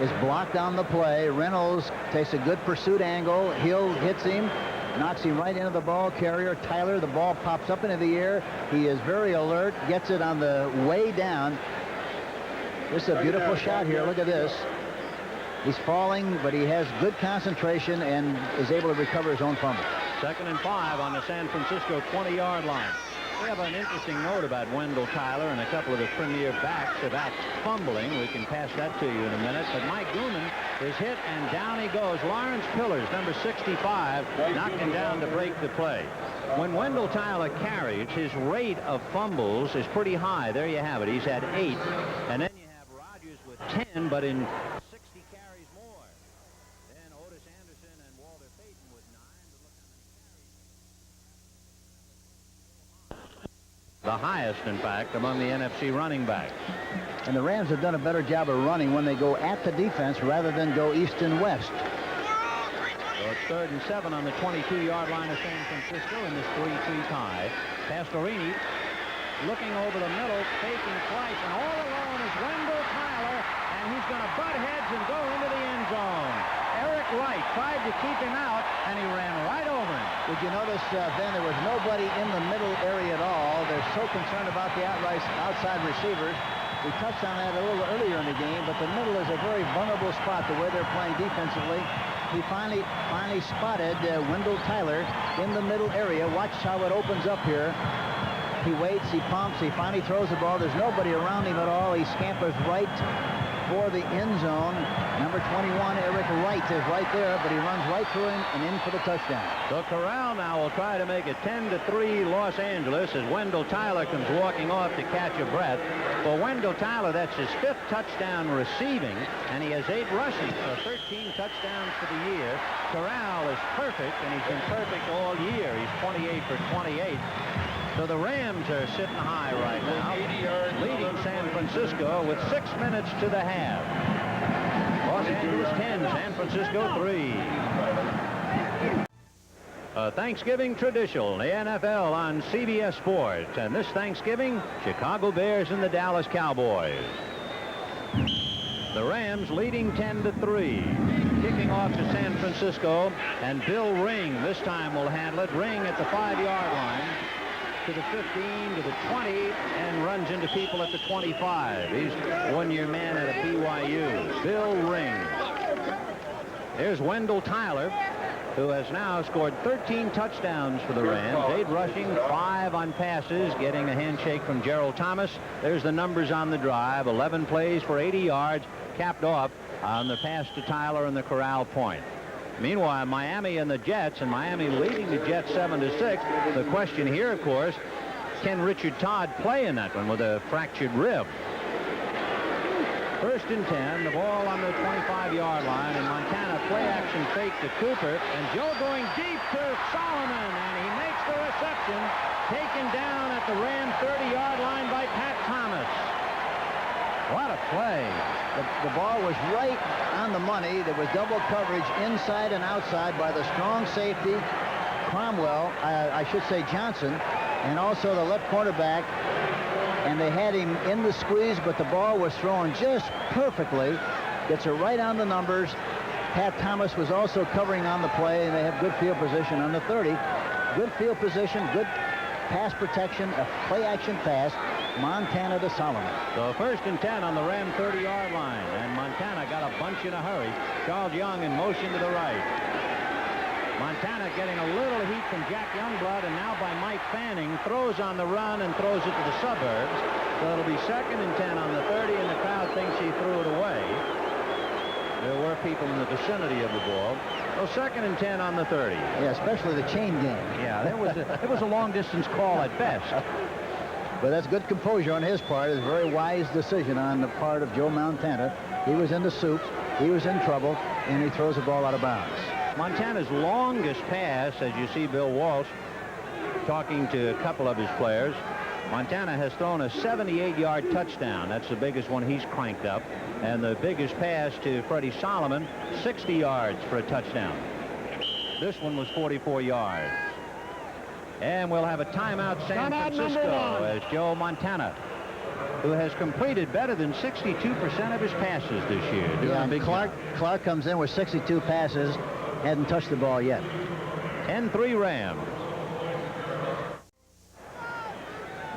is blocked on the play. Reynolds takes a good pursuit angle. Hill hits him, knocks him right into the ball carrier. Tyler, the ball pops up into the air. He is very alert, gets it on the way down. This is a beautiful shot here. Look at this. He's falling, but he has good concentration and is able to recover his own fumble. 2nd and 5 on the San Francisco 20-yard line. We have an interesting note about Wendell Tyler and a couple of the premier backs about fumbling. We can pass that to you in a minute. But Mike Gooman is hit, and down he goes. Lawrence Pillars, number 65, knocked him down to break the play. When Wendell Tyler carries, his rate of fumbles is pretty high. There you have it. He's had 8. And then you have Rodgers with 10, but in 60 carries more. Then Otis Anderson and Walter Payton with 9. The highest, in fact, among the NFC running backs. And the Rams have done a better job of running when they go at the defense rather than go east and west. So it's 3rd and 7 on the 22-yard line of San Francisco in this 3-3 tie. Pastorini looking over the middle, faking twice, and all alone is Wendell Tyler, and he's going to butt heads and go into the end zone. Eric Wright tried to keep him out, and he ran right over him. Did you notice, Ben, there was nobody in the middle area at all. They're so concerned about the outside receivers. We touched on that a little earlier in the game, but the middle is a very vulnerable spot the way they're playing defensively. He finally spotted Wendell Tyler in the middle area. Watch how it opens up here. He waits, he pumps, he finally throws the ball. There's nobody around him at all. He scampers right for the end zone. Number 21, Eric Wright, is right there, but he runs right through him and in for the touchdown. So Corral now will try to make it 10-3 Los Angeles as Wendell Tyler comes walking off to catch a breath. For Wendell Tyler, that's his 5th touchdown receiving, and he has 8 rushing for 13 touchdowns for the year. Corral is perfect, and he's been perfect all year. He's 28 for 28. So the Rams are sitting high right now, leading San Francisco with 6 minutes to the half. Los Angeles 10, San Francisco 3. Thanksgiving traditional, the NFL on CBS Sports. And this Thanksgiving, Chicago Bears and the Dallas Cowboys. The Rams leading 10-3. Kicking off to San Francisco, and Bill Ring this time will handle it. Ring at the 5-yard line to the 15, to the 20, and runs into people at the 25. He's one-year man out of BYU. Bill Ring. There's Wendell Tyler, who has now scored 13 touchdowns for the Rams. 8 rushing, 5 on passes, getting a handshake from Gerald Thomas. There's the numbers on the drive. 11 plays for 80 yards, capped off on the pass to Tyler and the corral point. Meanwhile, Miami and the Jets, and Miami leading the Jets 7-6. The question here, of course, can Richard Todd play in that one with a fractured rib? 1st and 10, the ball on the 25-yard line, and Montana play action fake to Cooper, and Joe going deep to Solomon, and he makes the reception, taken down at the Ram 30-yard line by Pat Thomas. What a play. The ball was right on the money. There was double coverage inside and outside by the strong safety, Cromwell, I should say Johnson, and also the left cornerback. And they had him in the squeeze, but the ball was thrown just perfectly. Gets it right on the numbers. Pat Thomas was also covering on the play, and they have good field position on the 30. Good field position, good pass protection, a play-action pass. Montana to Solomon. So 1st and 10 on the Ram 30-yard line, and Montana got a bunch in a hurry. Charles Young in motion to the right. Montana getting a little heat from Jack Youngblood, and now by Mike Fanning, throws on the run and throws it to the suburbs. So it'll be 2nd and 10 on the 30, and the crowd thinks he threw it away. There were people in the vicinity of the ball. So 2nd and 10 on the 30. Yeah, especially the chain game. Yeah, it was a long-distance call at best. But that's good composure on his part. It's a very wise decision on the part of Joe Montana. He was in the soup. He was in trouble, and he throws the ball out of bounds. Montana's longest pass, as you see Bill Walsh talking to a couple of his players, Montana has thrown a 78-yard touchdown. That's the biggest one he's cranked up. And the biggest pass to Freddie Solomon, 60 yards for a touchdown. This one was 44 yards. And we'll have a timeout, San Francisco, as Joe Montana, who has completed better than 62% of his passes this year. Yeah, Clark comes in with 62 passes. Hadn't touched the ball yet. 10-3 Rams.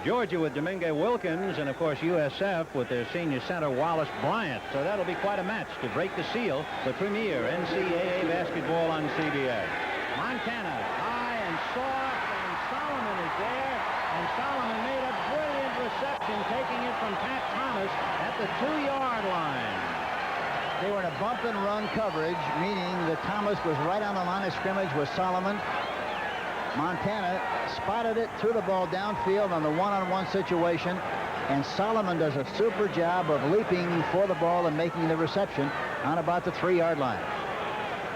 Georgia with Domingue Wilkins, and of course USF with their senior center Wallace Bryant. So that'll be quite a match to break the seal. The premier NCAA basketball on CBS. Montana high and soft, and Solomon is there, and Solomon made a brilliant reception, taking it from Pat Thomas at the 2-yard line. They were in a bump and run coverage, meaning that Thomas was right on the line of scrimmage with Solomon. Montana spotted it, threw the ball downfield on the one-on-one situation, and Solomon does a super job of leaping for the ball and making the reception on about the 3-yard line.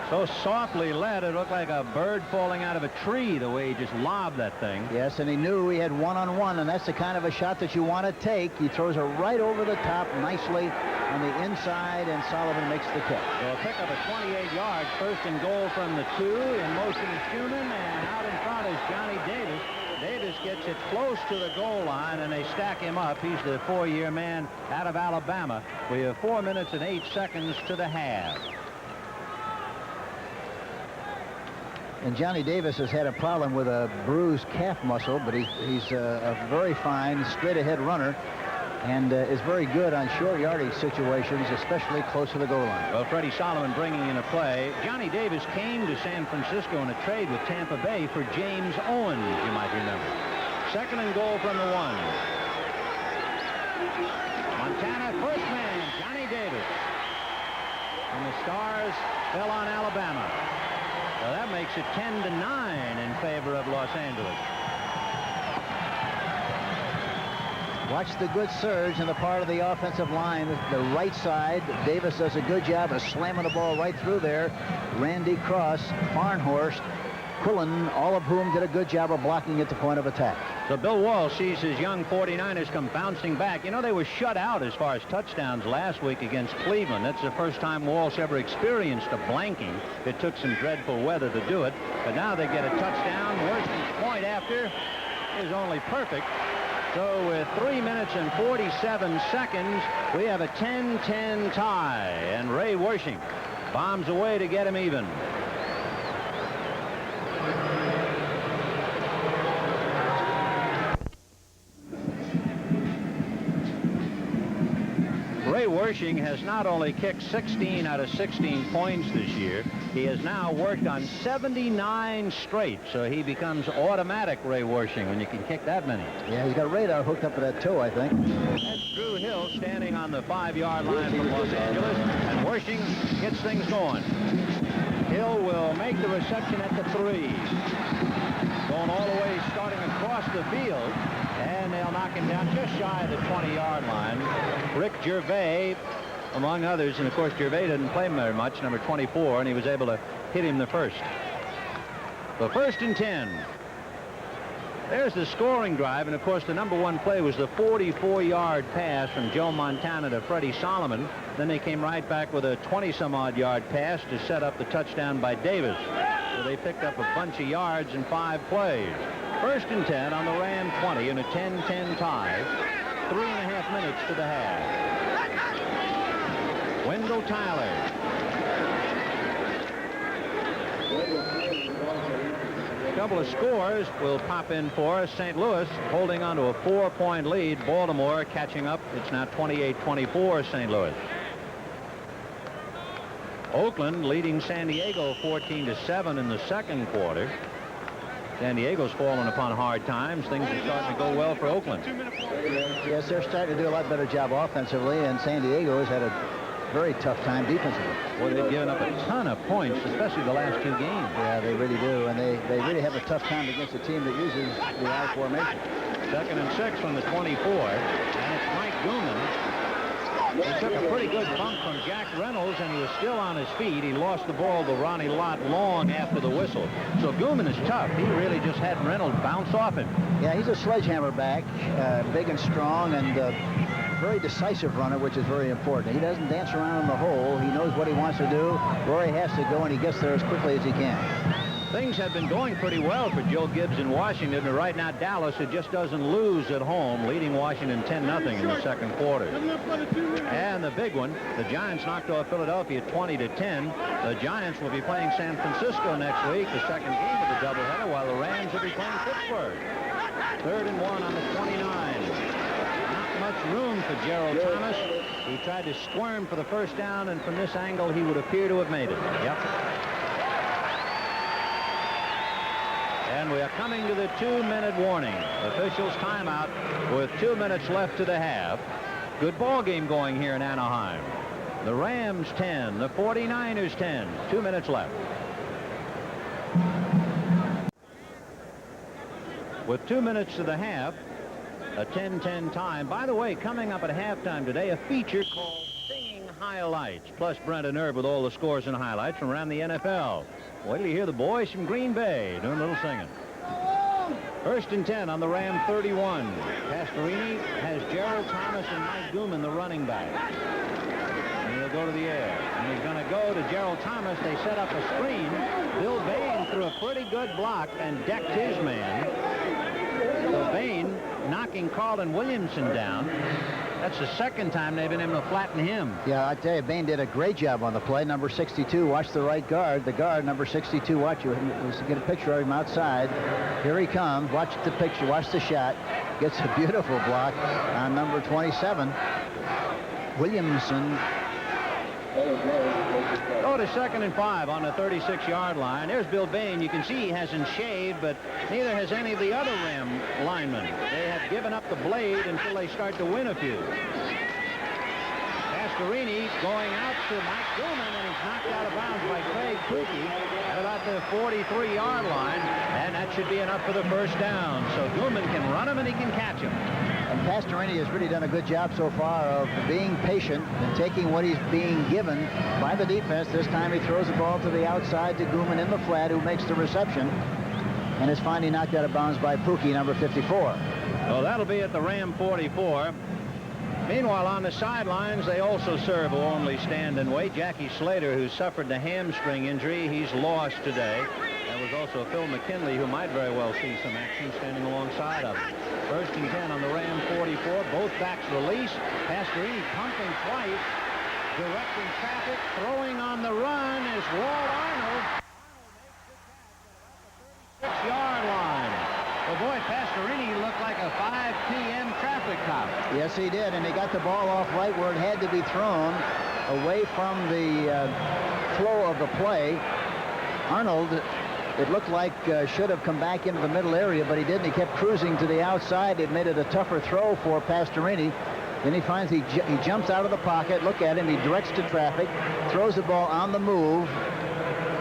So softly led, it looked like a bird falling out of a tree the way he just lobbed that thing. Yes, and he knew he had one-on-one, and that's the kind of a shot that you want to take. He throws it right over the top nicely on the inside, and Solomon makes the catch. They'll pick up a 28 yards, 1st and goal from the 2. In motion is Schumann, and out in front is Johnny Davis. Davis gets it close to the goal line, and they stack him up. He's the 4-year man out of Alabama. We have 4 minutes and 8 seconds to the half. And Johnny Davis has had a problem with a bruised calf muscle, but he's a very fine straight-ahead runner, and is very good on short yardage situations, especially close to the goal line. Well, Freddie Solomon bringing in a play. Johnny Davis came to San Francisco in a trade with Tampa Bay for James Owens, you might remember. 2nd and goal from the 1. Montana, first man, Johnny Davis. And the Stars fell on Alabama. So that makes it 10-9 in favor of Los Angeles. Watch the good surge in the part of the offensive line, the right side. Davis does a good job of slamming the ball right through there. Randy Cross, Farnhorst, Quillen, all of whom did a good job of blocking at the point of attack. So Bill Walsh sees his young 49ers come bouncing back. You know, they were shut out as far as touchdowns last week against Cleveland. That's the first time Walsh ever experienced a blanking. It took some dreadful weather to do it. But now they get a touchdown. Worshick's point after is only perfect. So with 3 minutes and 47 seconds, we have a 10-10 tie. And Ray Wersching bombs away to get him even. Ray Wersching has not only kicked 16 out of 16 points this year, he has now worked on 79 straight, so he becomes automatic Ray Wersching when you can kick that many. Yeah, he's got radar hooked up to that toe, I think. That's Drew Hill standing on the 5-yard line from Los Angeles, and Wersching gets things going. Hill will make the reception at the 3. Going all the way, starting across the field. And they'll knock him down just shy of the 20-yard line. Rick Gervais, among others, and of course Gervais didn't play very much, number 24, and he was able to hit him the first. The 1st and 10. There's the scoring drive, and of course the number 1 play was the 44-yard pass from Joe Montana to Freddie Solomon. Then they came right back with a 20-some-odd yard pass to set up the touchdown by Davis. So they picked up a bunch of yards in 5 plays. 1st and 10 on the Ram 20 in a 10-10 tie. 3.5 minutes to the half. Wendell Tyler. A couple of scores will pop in for us. St. Louis holding on to a 4-point lead. Baltimore catching up. It's now 28-24 St. Louis. Oakland leading San Diego 14-7 in the second quarter. San Diego's fallen upon hard times. Things are starting to go well for Oakland. Yes, they're starting to do a lot better job offensively, and San Diego has had a very tough time defensively. Boy, they've given up a ton of points, especially the last 2 games. Yeah, they really do, and they really have a tough time against a team that uses the I formation. 2nd and 6 from the 24, and it's Mike Gooman. He took a pretty good bump from Jack Reynolds, and he was still on his feet. He lost the ball to Ronnie Lott long after the whistle. So Gooman is tough. He really just had Reynolds bounce off him. Yeah, he's a sledgehammer back, big and strong, and very decisive runner, which is very important. He doesn't dance around in the hole. He knows what he wants to do, where he has to go, and he gets there as quickly as he can. Things have been going pretty well for Joe Gibbs in Washington, but right now Dallas, it just doesn't lose at home, leading Washington 10-0 in the second quarter. And the big one, the Giants knocked off Philadelphia 20-10. The Giants will be playing San Francisco next week, the second game of the doubleheader, while the Rams will be playing Pittsburgh. 3rd and 1 on the 29. Not much room for Gerald Thomas. He tried to squirm for the first down, and from this angle, he would appear to have made it. Yep. And we are coming to the 2-minute warning. Officials timeout with 2 minutes left to the half. Good ball game going here in Anaheim. The Rams 10, the 49ers 10. 2 minutes left. With 2 minutes to the half, a 10-10 time. By the way, coming up at halftime today, a feature called Singing Highlights, plus Brendan Erb with all the scores and highlights from around the NFL. Wait till you hear the boys from Green Bay doing a little singing. 1st and 10 on the Ram 31. Pastorini has Gerald Thomas and Mike Gooman, the running back. And he'll go to the air. And he's going to go to Gerald Thomas. They set up a screen. Bill Bain threw a pretty good block and decked his man. So Bain knocking Carlton Williamson down. That's the second time they've been able to flatten him. Yeah, I tell you, Bain did a great job on the play. Number 62, watch the right guard. The guard, number 62, watch you. Let's get a picture of him outside. Here he comes. Watch the picture. Watch the shot. Gets a beautiful block on number 27. Williamson. Go to 2nd and 5 on the 36-yard line. There's Bill Bain. You can see he hasn't shaved, but neither has any of the other Ram linemen. They have given up the blade until they start to win a few. Pastorini going out to Mike Gooman, and he's knocked out of bounds by Craig Kuki at about the 43-yard line, and that should be enough for the first down. So Gooman can run him and he can catch him. And Pastorini has really done a good job so far of being patient and taking what he's being given by the defense. This time he throws the ball to the outside to Gooman in the flat, who makes the reception. and is finally knocked out of bounds by Pookie, number 54. Well, that'll be at the Ram 44. Meanwhile, on the sidelines, they also serve who only stand and wait. Jackie Slater, who suffered the hamstring injury, he's lost today. There was also Phil McKinley, who might very well see some action, standing alongside of him. 1st and 10 on the Ram 44. Both backs release. Pastorini pumping twice, directing traffic, throwing on the run is Walt Arnold. 6-yard line. Well, boy, Pastorini looked like a 5 p.m. traffic cop. Yes, he did, and he got the ball off right where it had to be thrown, away from the flow of the play. Arnold, it looked like should have come back into the middle area, but he didn't. He kept cruising to the outside. It made it a tougher throw for Pastorini. Then he finds he jumps out of the pocket. Look at him. He directs to traffic, throws the ball on the move,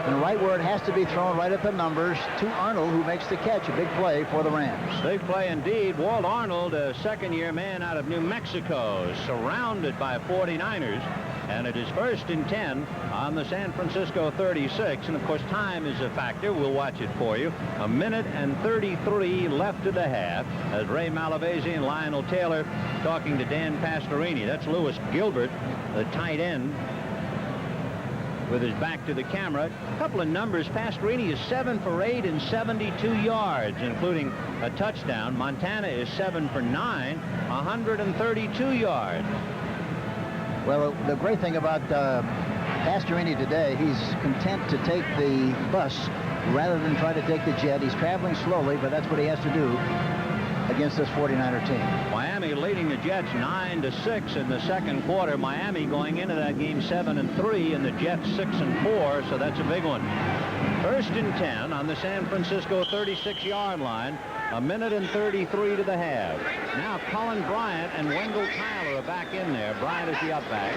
and right where it has to be thrown, right at the numbers, to Arnold, who makes the catch. A big play for the Rams. Big play indeed. Walt Arnold, a second-year man out of New Mexico, surrounded by 49ers. And it is 1st and 10 on the San Francisco 36. And, of course, time is a factor. We'll watch it for you. 1:33 left of the half as Ray Malavasi and Lionel Taylor talking to Dan Pastorini. That's Lewis Gilbert, the tight end, with his back to the camera. A couple of numbers. Pastorini is 7 for 8 and 72 yards, including a touchdown. Montana is 7 for 9, 132 yards. Well, the great thing about Pastorini today, he's content to take the bus rather than try to take the jet. He's traveling slowly, but that's what he has to do against this 49er team. Miami leading the Jets 9-6 in the second quarter. Miami going into that game 7-3, and the Jets 6-4, so that's a big one. 1st and 10 on the San Francisco 36-yard line. 1:33 to the half. Now Colin Bryant and Wendell Tyler are back in there. Bryant is the up back.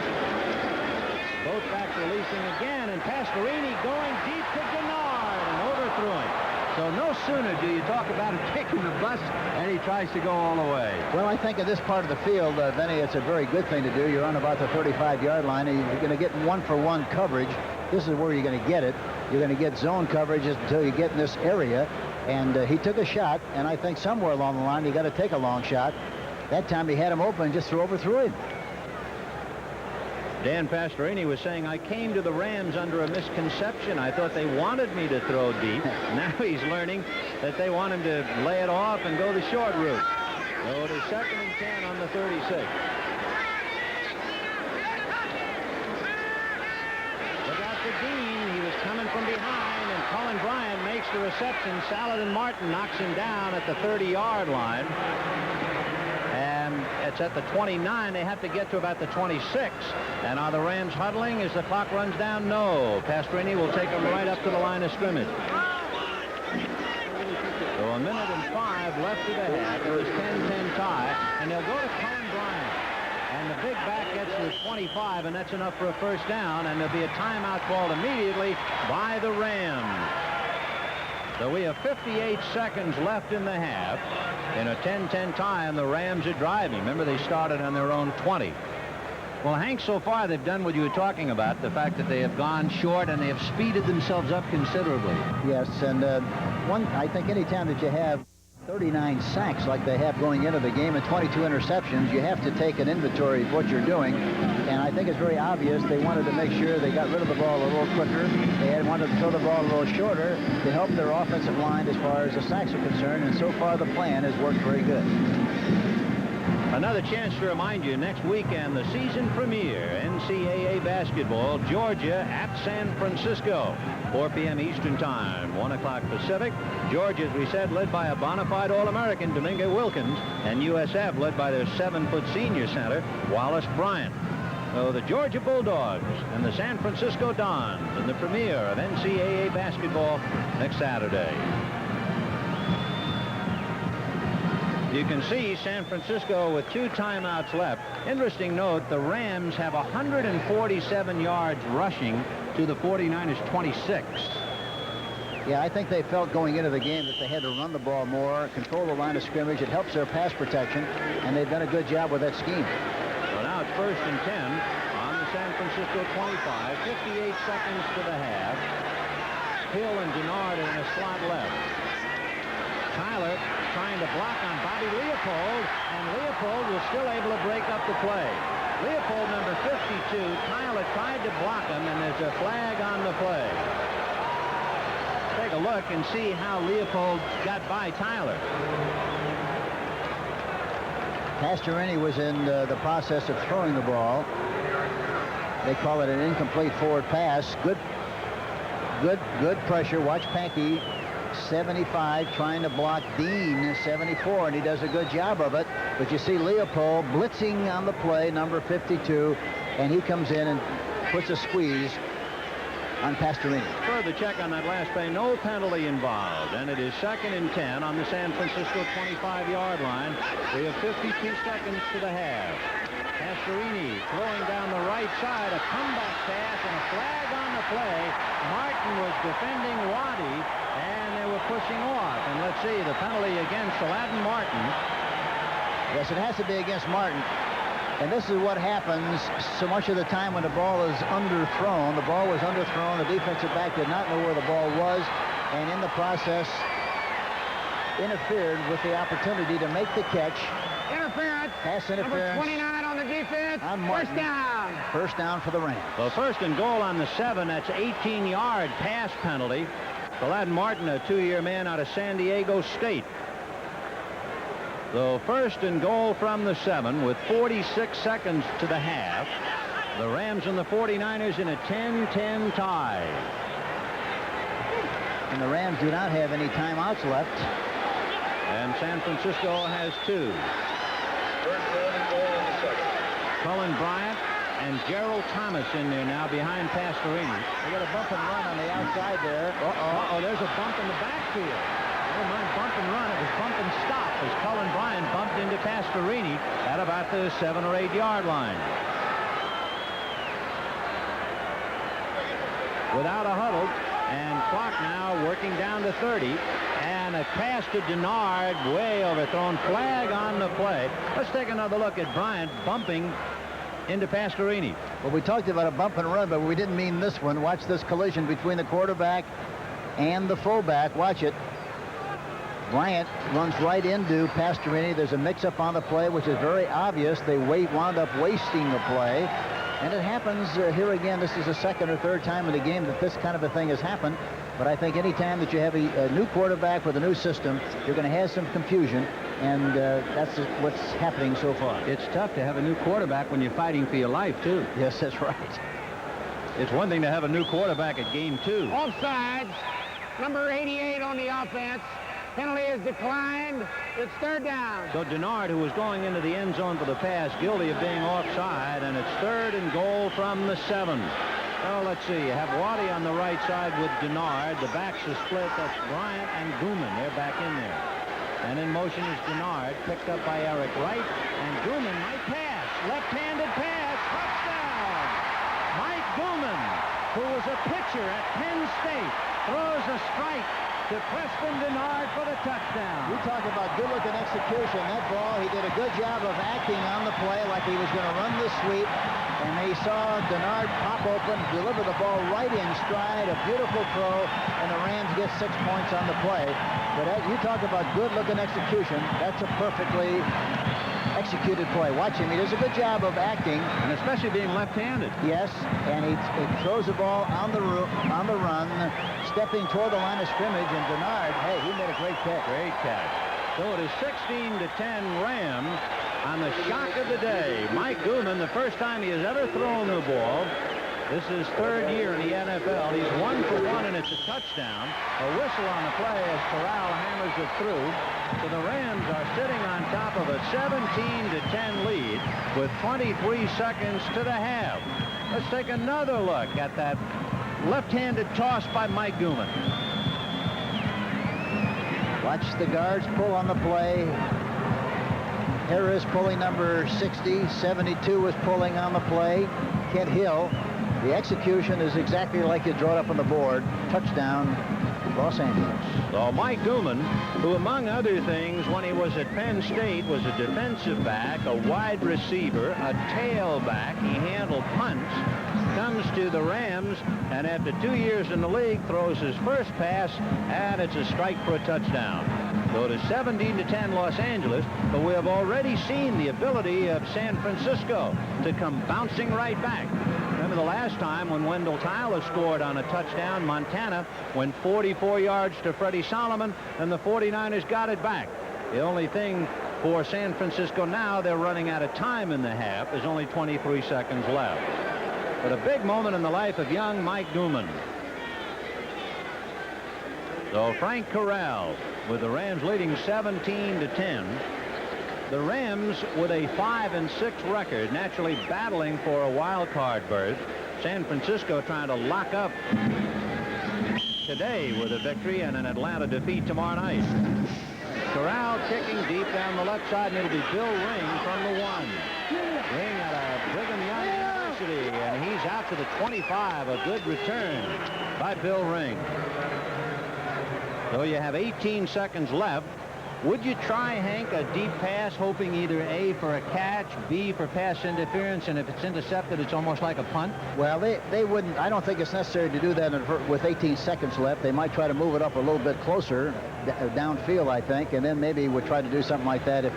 Both backs releasing again, and Pastorini going deep to Denard and overthrew him. So no sooner do you talk about him taking the bus, and he tries to go all the way. Well, I think in this part of the field, Vinny, it's a very good thing to do. You're on about the 35-yard line, and you're going to get one-for-one coverage. This is where you're going to get it. You're going to get zone coverage until you get in this area. And he took a shot, and I think somewhere along the line you got to take a long shot. That time he had him open and just overthrew him. Dan Pastorini was saying, I came to the Rams under a misconception. I thought they wanted me to throw deep. Now he's learning that they want him to lay it off and go the short route. So it is 2nd and 10 on the 36. Look out for Dean. He was coming from behind, and Colin Bryant makes the reception. Saladin Martin knocks him down at the 30-yard line. And it's at the 29. They have to get to about the 26. And are the Rams huddling as the clock runs down? No. Pastorini will take them right up to the line of scrimmage. So 1:05 left to the half. It was 10-10 tie. And they'll go to Colin Bryant. And the big back gets to the 25, and that's enough for a first down. And there'll be a timeout called immediately by the Rams. So we have 58 seconds left in the half. In a 10-10 tie, and the Rams are driving. Remember, they started on their own 20. Well, Hank, so far they've done what you were talking about, the fact that they have gone short and they have speeded themselves up considerably. Yes, and I think any time that you have 39 sacks like they have going into the game and 22 interceptions, you have to take an inventory of what you're doing. And I think it's very obvious they wanted to make sure they got rid of the ball a little quicker. They had wanted to throw the ball a little shorter to help their offensive line as far as the sacks are concerned. And so far the plan has worked very good. Another chance to remind you, next weekend, the season premiere, NCAA basketball, Georgia at San Francisco, 4 p.m. Eastern Time, 1 o'clock Pacific. Georgia, as we said, led by a bona fide All-American, Domingo Wilkins, and USF led by their 7-foot senior center, Wallace Bryant. So the Georgia Bulldogs and the San Francisco Dons in the premiere of NCAA basketball next Saturday. You can see San Francisco with 2 timeouts left. Interesting note, the Rams have 147 yards rushing to the 49ers 26. Yeah, I think they felt going into the game that they had to run the ball more, control the line of scrimmage. It helps their pass protection, and they've done a good job with that scheme. So now it's 1st and 10 on the San Francisco 25. 58 seconds to the half. Hill and Denard in a slot left. Tyler trying to block on Bobby Leopold, and Leopold was still able to break up the play. Leopold, number 52, Tyler tried to block him, and there's a flag on the play. Take a look and see how Leopold got by Tyler. Pastorini was in the process of throwing the ball. They call it an incomplete forward pass. Good pressure. Watch Pankey, 75, trying to block Dean, 74, and he does a good job of it. But you see Leopold blitzing on the play, number 52, and he comes in and puts a squeeze on Pastorini. Further check on that last play. No penalty involved, and it is 2nd and 10 on the San Francisco 25-yard line. We have 52 seconds to the half. Pastorini throwing down the right side, a comeback pass, and a flag on the play. Martin was defending Waddy, and they were pushing off. And let's see, the penalty against Aladdin Martin. Yes, it has to be against Martin. And this is what happens so much of the time when the ball is underthrown. The ball was underthrown. The defensive back did not know where the ball was, and in the process interfered with the opportunity to make the catch. Interference. Pass interference. Number 29 on the defense. On Martin. First down. First down for the Rams. Well, 1st and goal on the 7. That's 18-yard pass penalty. Aladdin Martin, a 2-year man out of San Diego State. So 1st and goal from the 7 with 46 seconds to the half. The Rams and the 49ers in a 10-10 tie. And the Rams do not have any timeouts left. And San Francisco has 2. Cullen Bryant and Gerald Thomas in there now behind Pastorini. They got a bump and run on the outside there. Uh-oh, there's a bump in the backfield. Never mind bump and run. It was bump and stop as Cullen Bryant bumped into Pastorini at about the 7 or 8 yard line. Without a huddle, and clock now working down to 30, and a pass to Denard, way overthrown, flag on the play. Let's take another look at Bryant bumping into Pastorini. Well, we talked about a bump and run, but we didn't mean this one. Watch this collision between the quarterback and the fullback. Watch it. Bryant runs right into Pastorini. There's a mix-up on the play, which is very obvious. They wound up wasting the play. And it happens here again. This is the 2nd or 3rd time in the game that this kind of a thing has happened. But I think any time that you have a new quarterback with a new system, you're going to have some confusion. And that's what's happening so far. It's tough to have a new quarterback when you're fighting for your life, too. Yes, that's right. It's one thing to have a new quarterback at game 2. Offsides. Number 88 on the offense. Penalty is declined. It's 3rd down. So Denard, who was going into the end zone for the pass, guilty of being offside, and it's 3rd and goal from the 7. Well, let's see. You have Waddy on the right side with Denard. The backs are split. That's Bryant and Gooman. They're back in there. And in motion is Denard, picked up by Eric Wright. And Gooman might pass. Left-handed pass. Touchdown! Mike Gooman, who was a pitcher at Penn State, throws a strike to Preston Denard for the touchdown. You talk about good-looking execution. That ball, he did a good job of acting on the play like he was going to run the sweep. And they saw Denard pop open, deliver the ball right in stride, a beautiful throw, and the Rams get 6 points on the play. But you talk about good-looking execution. That's a perfectly executed play. Watch him. He does a good job of acting. And especially being left-handed. Yes, and he throws the ball on the run, stepping toward the line of scrimmage, and Denard, hey, he made a great catch. Great catch. So it is 16-10 Rams on the shock of the day. Mike Gooman, the first time he has ever thrown the ball. This is 3rd year in the NFL. He's 1 for 1, and it's a touchdown. A whistle on the play as Corral hammers it through. So the Rams are sitting on top of a 17-10 lead with 23 seconds to the half. Let's take another look at that left-handed toss by Mike Gooman. Watch the guards pull on the play. Harris pulling number 60. 72 is pulling on the play. Kent Hill. The execution is exactly like you draw it up on the board. Touchdown, Los Angeles. So Mike Gooman, who among other things when he was at Penn State was a defensive back, a wide receiver, a tailback, he handled punts, comes to the Rams, and after 2 years in the league throws his first pass, and it's a strike for a touchdown. So it is 17-10 Los Angeles, but we have already seen the ability of San Francisco to come bouncing right back. Remember the last time when Wendell Tyler scored on a touchdown, Montana went 44 yards to Freddie Solomon, and the 49ers got it back. The only thing for San Francisco now, they're running out of time in the half. There's only 23 seconds left. But a big moment in the life of young Mike Newman. So Frank Corral with the Rams leading 17-10. The Rams with a 5-6 record, naturally battling for a wild card berth. San Francisco trying to lock up today with a victory and an Atlanta defeat tomorrow night. Corral kicking deep down the left side, and it'll be Bill Ring from the 1. Ring out of Brigham Young University, and he's out to the 25. A good return by Bill Ring. So you have 18 seconds left. Would you try, Hank, a deep pass, hoping either A, for a catch, B, for pass interference, and if it's intercepted, it's almost like a punt? Well, they wouldn't. I don't think it's necessary to do that with 18 seconds left. They might try to move it up a little bit closer downfield, I think, and then maybe would try to do something like that if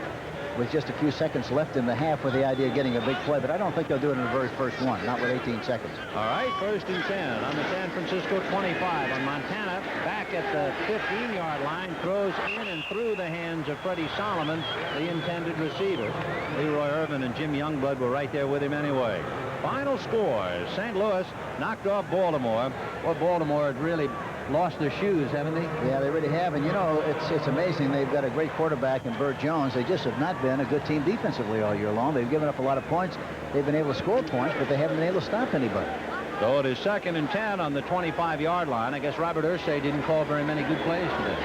with just a few seconds left in the half with the idea of getting a big play. But I don't think they'll do it in the very first one, not with 18 seconds. All right, 1st and 10 on the San Francisco 25. On Montana, back at the 15-yard line, throws in and through the hands of Freddie Solomon, the intended receiver. Leroy Irvin and Jim Youngblood were right there with him anyway. Final score, St. Louis knocked off Baltimore. Well, Baltimore had really lost their shoes, haven't they? Yeah, they really have. And, you know, it's amazing. They've got a great quarterback in Burt Jones. They just have not been a good team defensively all year long. They've given up a lot of points. They've been able to score points, but they haven't been able to stop anybody. So it is 2nd and 10 on the 25-yard line. I guess Robert Irsay didn't call very many good plays today.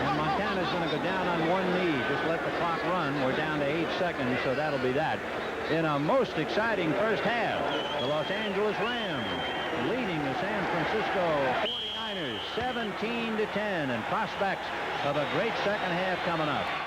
And Montana's going to go down on one knee. Just let the clock run. We're down to 8 seconds, so that'll be that. In a most exciting first half, the Los Angeles Rams leading the San Francisco 49ers 17-10, and prospects of a great second half coming up.